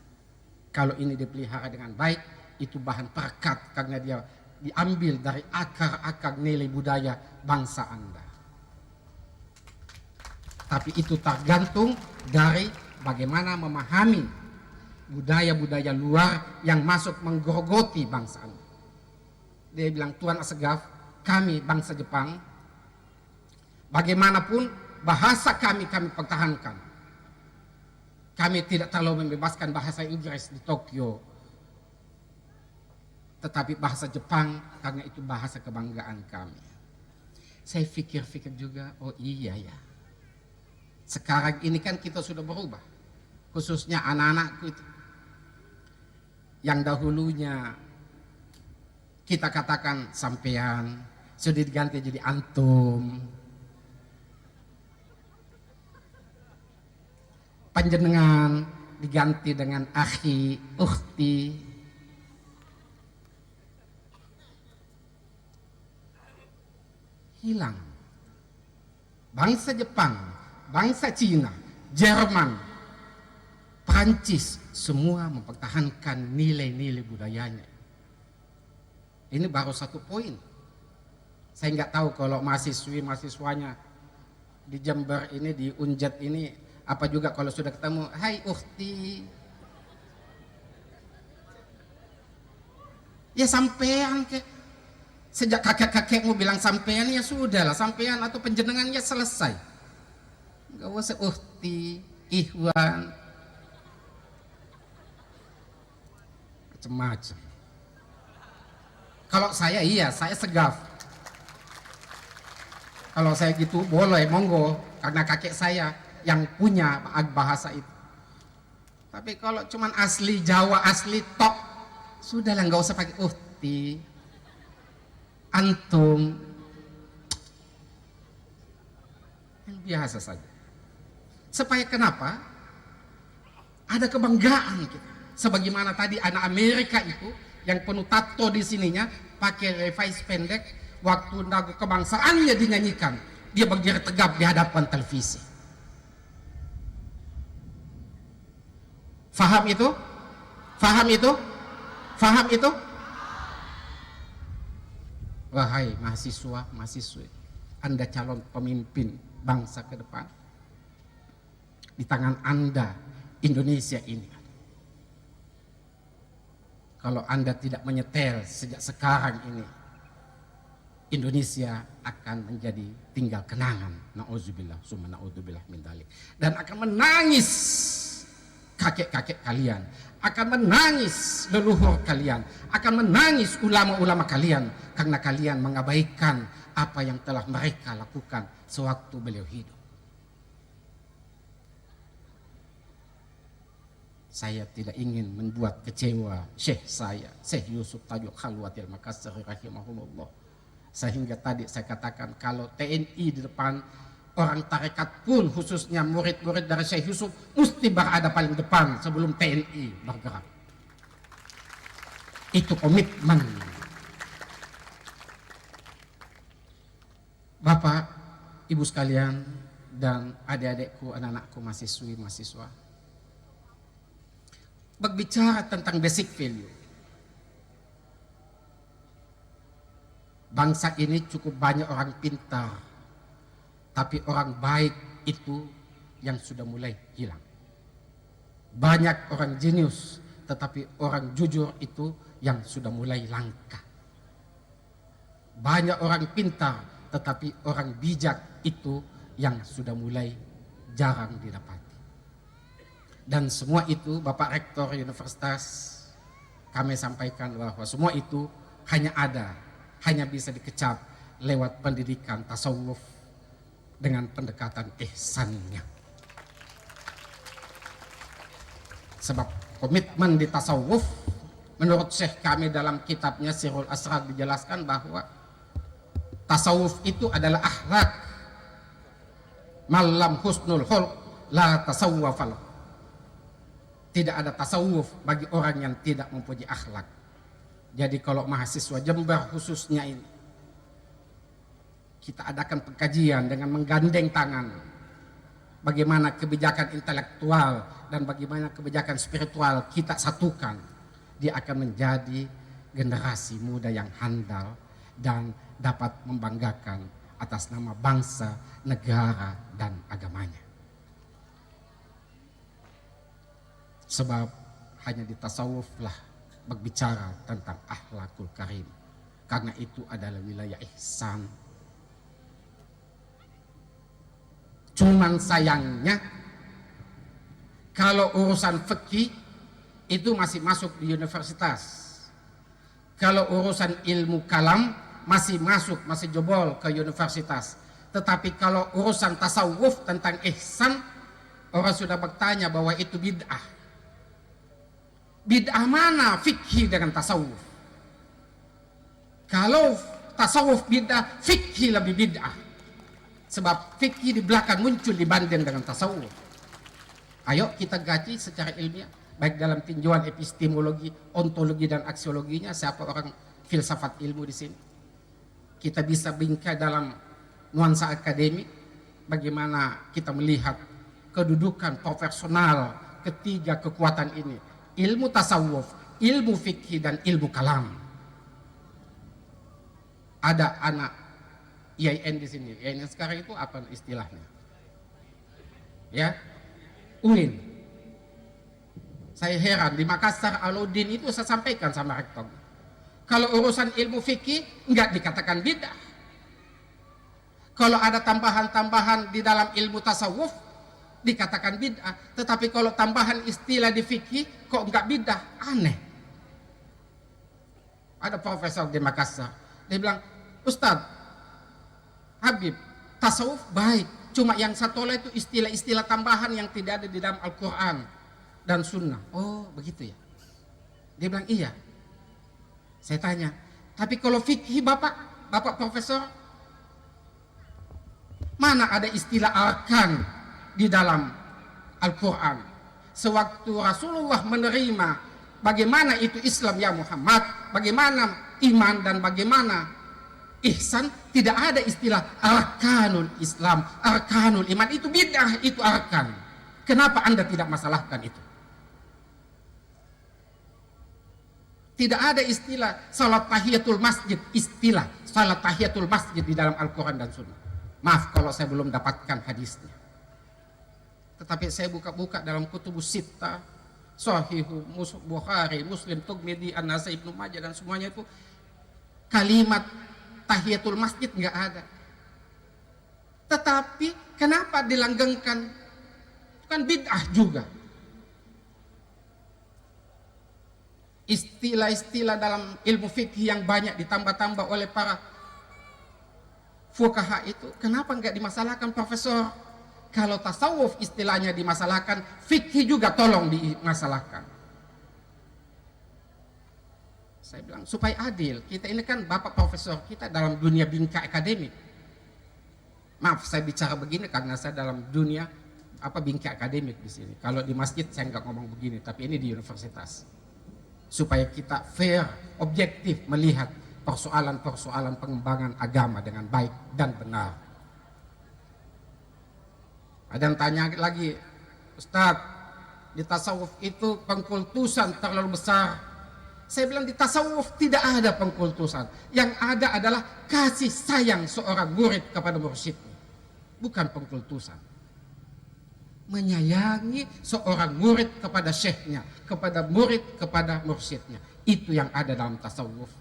Kalau ini dipelihara dengan baik, itu bahan perekat karena dia diambil dari akar-akar nilai budaya bangsa Anda. Tapi itu tergantung dari bagaimana memahami budaya-budaya luar yang masuk menggerogoti bangsa Anda. Dia bilang, Tuan Assegaf, kami bangsa Jepang, bagaimanapun bahasa kami pertahankan. Kami tidak terlalu membebaskan bahasa Inggris di Tokyo, tetapi bahasa Jepang karena itu bahasa kebanggaan kami. Saya pikir-pikir juga, oh iya ya, Sekarang ini kan kita sudah berubah, khususnya anak-anakku itu. Yang dahulunya kita katakan sampean, sudah diganti jadi antum. Panjenengan diganti dengan akhi, ukhti. Hilang. Bangsa Jepang, bangsa Cina, Jerman, Prancis, semua mempertahankan nilai-nilai budayanya. Ini baru satu poin. Saya nggak tahu kalau mahasiswanya di Jember ini, di Unjat ini, apa juga kalau sudah ketemu, hai ukhti. Ya sampean ke. Sejak kakek-kakekmu bilang sampean, ya sudah lah, sampean atau penjenengannya selesai. Nggak usah ukhti, ikhwan, macam-macam. Kalau saya iya, saya segaf. Kalau saya gitu boleh, monggo, karena kakek saya yang punya bahasa itu. Tapi kalau cuman asli Jawa, asli tok, sudahlah, nggak usah pakai ukhti, antum, yang biasa saja. Supaya kenapa? Ada kebanggaan kita. Sebagaimana tadi anak Amerika itu yang penuh tato di sininya, pakai levis pendek, waktu lagu kebangsaannya dinyanyikan, dia berdiri tegap di hadapan televisi. Faham itu? Faham itu? Faham itu? Wahai mahasiswa, mahasiswi, Anda calon pemimpin bangsa ke depan. Di tangan Anda Indonesia ini. Kalau Anda tidak menyetel sejak sekarang ini, Indonesia akan menjadi tinggal kenangan. Na'udzubillah, summa na'udzubillah min dzalik. Dan akan menangis kakek-kakek kalian, akan menangis leluhur kalian, akan menangis ulama-ulama kalian, karena kalian mengabaikan apa yang telah mereka lakukan sewaktu beliau hidup. Saya tidak ingin membuat kecewa Syekh saya, Syekh Yusuf Tajuk Khalwatil Makassari rahimahullah. Sehingga tadi saya katakan kalau TNI di depan, orang tarekat pun khususnya murid-murid dari Syekh Yusuf mesti berada paling depan sebelum TNI bergerak. Itu komitmen. Bapak, Ibu sekalian, dan adik-adikku, anak-anakku, mahasiswi-mahasiswa, berbicara tentang basic value. Bangsa ini cukup banyak orang pintar, tapi orang baik itu yang sudah mulai hilang. Banyak orang jenius, tetapi orang jujur itu yang sudah mulai langka. Banyak orang pintar, tetapi orang bijak itu yang sudah mulai jarang didapati. Dan semua itu Bapak Rektor Universitas, kami sampaikan bahwa semua itu hanya bisa dikecap lewat pendidikan tasawuf dengan pendekatan ihsannya. Sebab komitmen di tasawuf, menurut Syekh kami dalam kitabnya Sirul Asrar dijelaskan bahwa tasawuf itu adalah akhlak. Malam husnul khulq la tasawwafal. Tidak ada tasawuf bagi orang yang tidak mempunyai akhlak. Jadi kalau mahasiswa Jember khususnya ini, kita adakan pengkajian dengan menggandeng tangan bagaimana kebijakan intelektual dan bagaimana kebijakan spiritual kita satukan. Dia akan menjadi generasi muda yang handal dan dapat membanggakan atas nama bangsa, negara, dan agamanya. Sebab hanya di tasawuflah berbicara tentang akhlakul karim. Karena itu adalah wilayah ihsan. Cuman sayangnya kalau urusan fikih itu masih masuk di universitas. Kalau urusan ilmu kalam masih masuk, masih jebol ke universitas. Tetapi kalau urusan tasawuf tentang ihsan, orang sudah bertanya bahwa itu bid'ah. Bid'ah mana fikhi dengan tasawuf? Kalau tasawuf bid'ah, fikhi lebih bid'ah. Sebab fikhi di belakang muncul dibanding dengan tasawuf. Ayo kita gaji secara ilmiah, baik dalam tinjauan epistemologi, ontologi dan aksiologinya. Siapa orang filsafat ilmu di sini? Kita bisa bingkai dalam nuansa akademik, bagaimana kita melihat kedudukan profesional ketiga kekuatan ini, ilmu tasawuf, ilmu fikih dan ilmu kalam. Ada anak IAIN di sini. IAIN sekarang itu apa istilahnya? Ya, UIN. Saya heran di Makassar Alauddin itu saya sampaikan sama rektor. Kalau urusan ilmu fikih enggak dikatakan bid'ah. Kalau ada tambahan-tambahan di dalam ilmu tasawuf dikatakan bid'ah, tetapi kalau tambahan istilah di fikih kok enggak bid'ah, aneh. Ada profesor di Makassar, dia bilang, Ustadz Habib, tasawuf baik, cuma yang satu itu istilah-istilah tambahan yang tidak ada di dalam Al-Quran dan Sunnah. Oh begitu ya? Dia bilang iya. Saya tanya, tapi kalau fikih bapak profesor, mana ada istilah arkan di dalam Al-Quran? Sewaktu Rasulullah menerima bagaimana itu Islam ya Muhammad, bagaimana iman dan bagaimana ihsan, tidak ada istilah arkanul Islam, arkanul iman. Itu bid'ah, itu arkan. Kenapa Anda tidak masalahkan itu? Tidak ada istilah salat tahiyatul masjid, istilah salat tahiyatul masjid di dalam Al-Quran dan Sunnah. Maaf kalau saya belum dapatkan hadisnya. Tetapi saya buka-buka dalam kutubus sittah, Sahihu Bukhari, Muslim, Tirmidzi, An-Nasai, Ibnu Majah dan semuanya itu kalimat tahiyatul masjid nggak ada. Tetapi kenapa dilanggengkan? Kan bid'ah juga. Istilah-istilah dalam ilmu fikih yang banyak ditambah-tambah oleh para fuqaha itu, kenapa nggak dimasalahkan profesor? Kalau tasawuf istilahnya dimasalahkan, fikih juga tolong dimasalahkan. Saya bilang supaya adil. Kita ini kan bapak profesor, kita dalam dunia bingkai akademik. Maaf saya bicara begini karena saya dalam dunia bingkai akademik di sini. Kalau di masjid saya nggak ngomong begini, tapi ini di universitas. Supaya kita fair, objektif melihat persoalan-persoalan pengembangan agama dengan baik dan benar. Ada yang tanya lagi, Ustadz, di tasawuf itu pengkultusan terlalu besar. Saya bilang di tasawuf tidak ada pengkultusan. Yang ada adalah kasih sayang seorang murid kepada mursyidnya. Bukan pengkultusan. Menyayangi seorang murid kepada syekhnya, kepada murid kepada mursyidnya. Itu yang ada dalam tasawuf.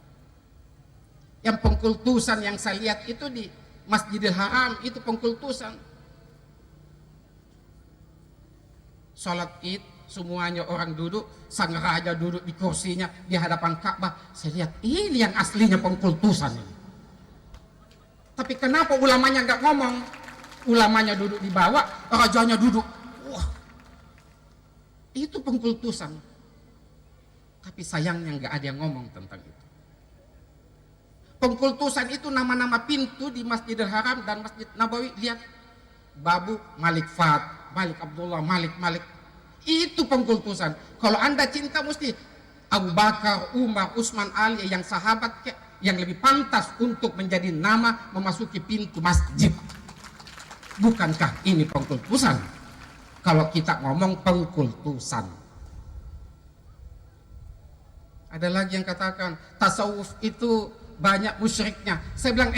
Yang pengkultusan yang saya lihat itu di Masjidil Haram, itu pengkultusan. Salat Id, semuanya orang duduk, sang raja duduk di kursinya di hadapan Ka'bah. Saya lihat ini yang aslinya pengkultusan ini. Tapi kenapa ulamanya nggak ngomong? Ulamanya duduk di bawah, rajanya duduk. Wah, itu pengkultusan. Tapi sayangnya nggak ada yang ngomong tentang itu. Pengkultusan itu nama-nama pintu di Masjidil Haram dan Masjid Nabawi. Lihat, Babu Malik Fat, Malik Abdullah, Malik. Itu pengkultusan. Kalau Anda cinta mesti Abu Bakar, Umar, Utsman, Ali, yang sahabat yang lebih pantas untuk menjadi nama memasuki pintu masjid. Bukankah ini pengkultusan? Kalau kita ngomong pengkultusan. Ada lagi yang katakan tasawuf itu banyak musyriknya. Saya bilang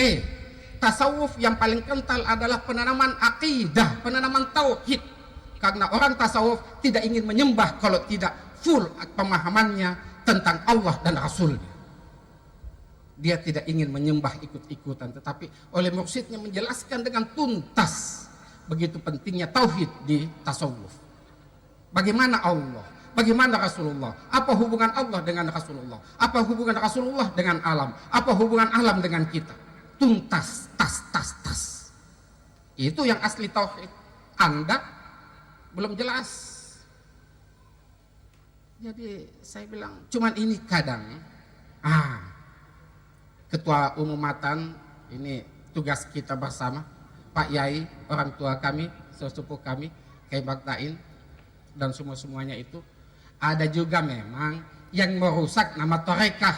tasawuf yang paling kental adalah penanaman akidah, penanaman tauhid. Karena orang tasawuf tidak ingin menyembah kalau tidak full pemahamannya tentang Allah dan Rasulnya. Dia tidak ingin menyembah ikut-ikutan, tetapi oleh mursyidnya menjelaskan dengan tuntas begitu pentingnya tauhid di tasawuf. Bagaimana Allah, bagaimana Rasulullah, apa hubungan Allah dengan Rasulullah, apa hubungan Rasulullah dengan alam, apa hubungan alam dengan kita. Tuntas, tas. Itu yang asli tauhid. Anda belum jelas. Jadi saya bilang, cuman ini kadang Ketua Umum Matan, ini tugas kita bersama, Pak Yai, orang tua kami, sesepuh kami, Kiai Baktain, dan semuanya itu. Ada juga memang yang merusak nama tarekah.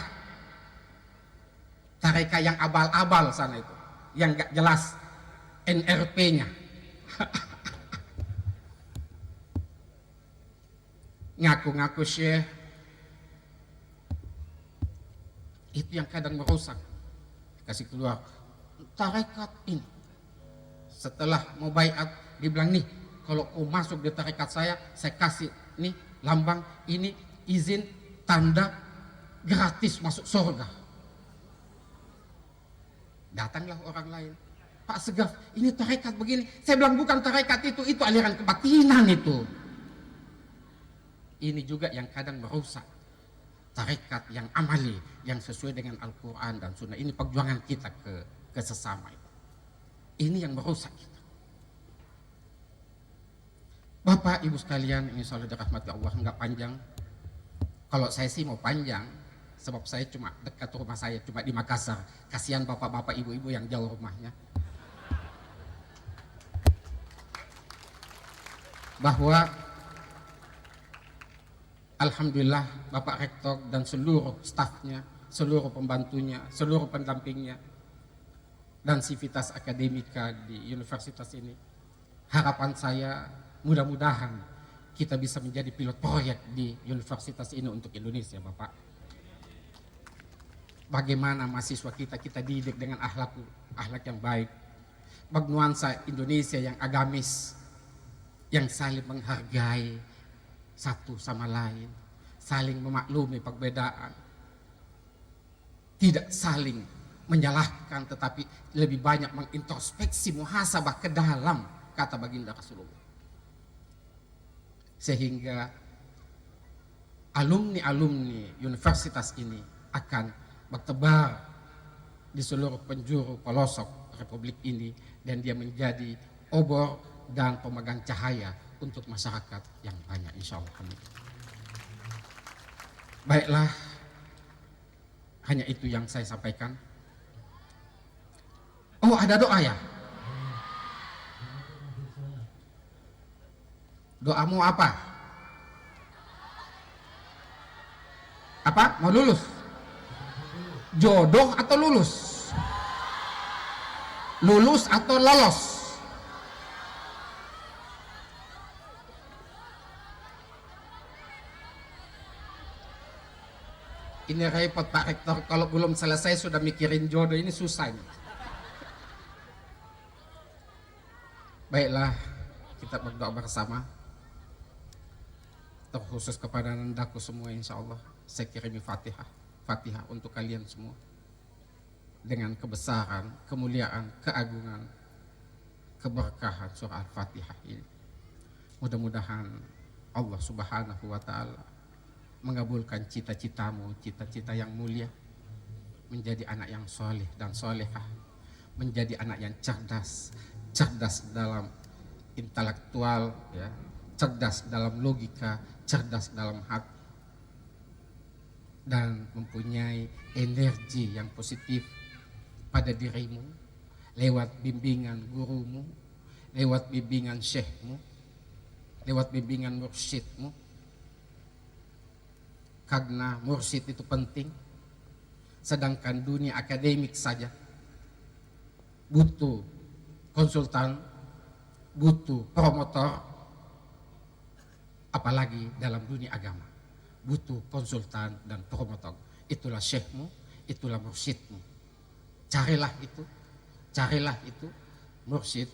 Tarekah yang abal-abal sana itu, yang gak jelas NRP-nya. Ngaku-ngaku syekh, itu yang kadang merusak. Kasih keluar tarekat ini. Setelah mau baiat, dibilang nih, kalau kau masuk di tarekat saya kasih nih lambang ini, izin tanda gratis masuk surga. Datanglah orang lain, Pak Segaf, ini tarekat begini. Saya bilang bukan tarekat itu aliran kebatinan itu. Ini juga yang kadang merusak tarekat yang amali, yang sesuai dengan Al-Quran dan Sunnah. Ini perjuangan kita ke sesama itu. Ini yang merusak kita. Bapak Ibu sekalian, ini soal dirahmati Allah, enggak panjang. Kalau saya sih mau panjang, sebab saya cuma dekat rumah saya, cuma di Makassar. Kasihan bapak-bapak ibu-ibu yang jauh rumahnya. Bahwa alhamdulillah Bapak Rektor dan seluruh stafnya, seluruh pembantunya, seluruh pendampingnya, dan sivitas akademika di universitas ini, harapan saya mudah-mudahan kita bisa menjadi pilot proyek di universitas ini untuk Indonesia, Bapak. Bagaimana mahasiswa kita didik dengan akhlak yang baik, bernuansa Indonesia yang agamis, yang saling menghargai satu sama lain, saling memaklumi perbedaan, tidak saling menyalahkan, tetapi lebih banyak mengintrospeksi, muhasabah ke dalam, kata baginda Rasulullah. Sehingga alumni-alumni universitas ini akan bertebar di seluruh penjuru pelosok Republik ini, dan dia menjadi obor dan pemegang cahaya untuk masyarakat yang banyak, insya Allah. Baiklah, hanya itu yang saya sampaikan. Oh, ada doa ya? Doamu apa? Apa? Mau lulus? Jodoh atau lulus? Lulus atau lolos? Ini repot Pak Rektor, kalau belum selesai sudah mikirin jodoh, ini susah ini. Baiklah, kita berdoa bersama. Terkhusus kepada nandaku semua, insya Allah saya kirimi Fatihah untuk kalian semua. Dengan kebesaran, kemuliaan, keagungan, keberkahan surah Al-Fatihah ini. Mudah-mudahan Allah Subhanahu wa Ta'ala mengabulkan cita-citamu, cita-cita yang mulia, menjadi anak yang soleh dan solehah, menjadi anak yang cerdas dalam intelektual, ya, cerdas dalam logika, cerdas dalam hati, dan mempunyai energi yang positif pada dirimu lewat bimbingan gurumu, lewat bimbingan syekhmu, lewat bimbingan mursyidmu. Karena mursyid itu penting, sedangkan dunia akademik saja butuh konsultan, butuh promotor, apalagi dalam dunia agama butuh konsultan dan promotor. Itulah syekhmu, itulah mursyidmu. Carilah itu mursyid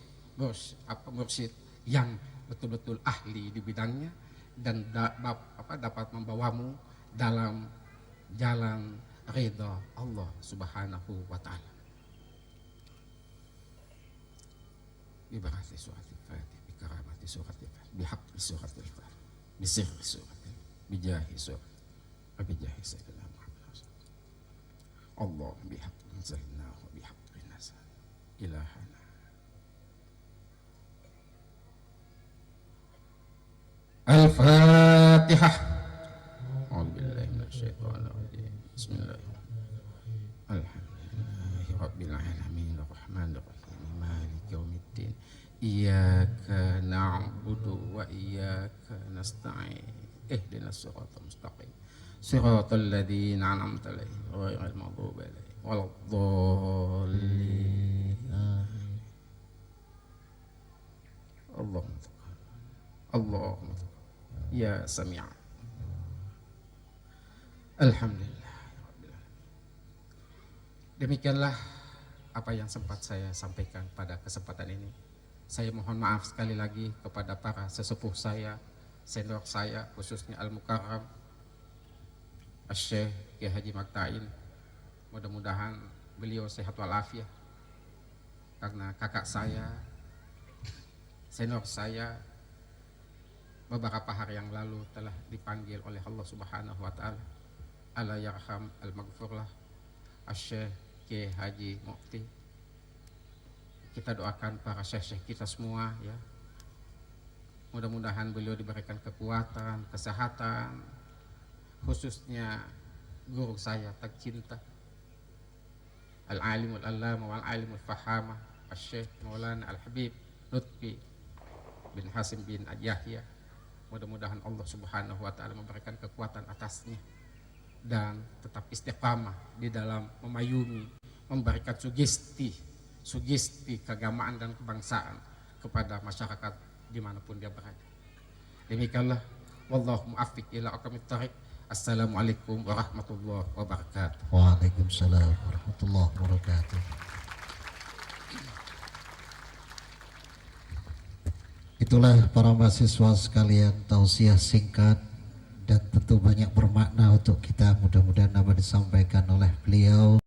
yang betul-betul ahli di bidangnya, dan dapat membawamu dalam jalan ridha Allah Subhanahu wa Ta'ala. Bibarakati surat al-Fatih, bikaramati surat al-Fatih, bihaqqi surat al-Fatih, bisirri surat al-Fatih, bijahi surat al-Fatih, bijahi sayyidina Muhammad. Allah bihaqqi anzalnahu, bihaqqi nazal ilahana Al-Fatihah. A'udzubillahi minasyaitonir rajim. Bismillahirrahmanirrahim. Alhamdulillahi rabbil alamin arrahmanir rahim maliki yaumiddin. Iyyaka na'budu wa iyyaka nasta'in. Ihdinas siratal mustaqim. Siratal ladzina an'amta 'alaihim ghairil maghdubi 'alaihim waladdallin. Allahumma ya Sami'. Alhamdulillah. Demikianlah apa yang sempat saya sampaikan pada kesempatan ini. Saya mohon maaf sekali lagi kepada para sesepuh saya, senior saya, khususnya Al-Mukarram Asy-Syaikh Kiai Haji Maktain. Mudah-mudahan beliau sehat walafiat, karena kakak saya, senior saya, beberapa hari yang lalu telah dipanggil oleh Allah Subhanahu wa Ta'ala. Ala yarham al-maghfurlah Asy-Syaikh Kiai Haji Mukti. Kita doakan para syekh-syekh kita semua ya. Mudah-mudahan beliau diberikan kekuatan, kesehatan, khususnya guru saya tercinta Al-Alimul Allama wal-Alimul Fahama Asy-Syaikh Maulana Al-Habib Lutfi bin Hasim bin Yahya. Mudah-mudahan Allah Subhanahu wa Ta'ala memberikan kekuatan atasnya dan tetap istiqamah di dalam memayungi, memberikan sugesti keagamaan dan kebangsaan kepada masyarakat dimanapun dia berada. Demikianlah, wallahu muwaffiq ila aqwamit thariq. Assalamualaikum warahmatullahi wabarakatuh. Waalaikumsalam warahmatullahi wabarakatuh. Itulah para mahasiswa sekalian, tausiah singkat dan tentu banyak bermakna untuk kita. Mudah-mudahan apa disampaikan oleh beliau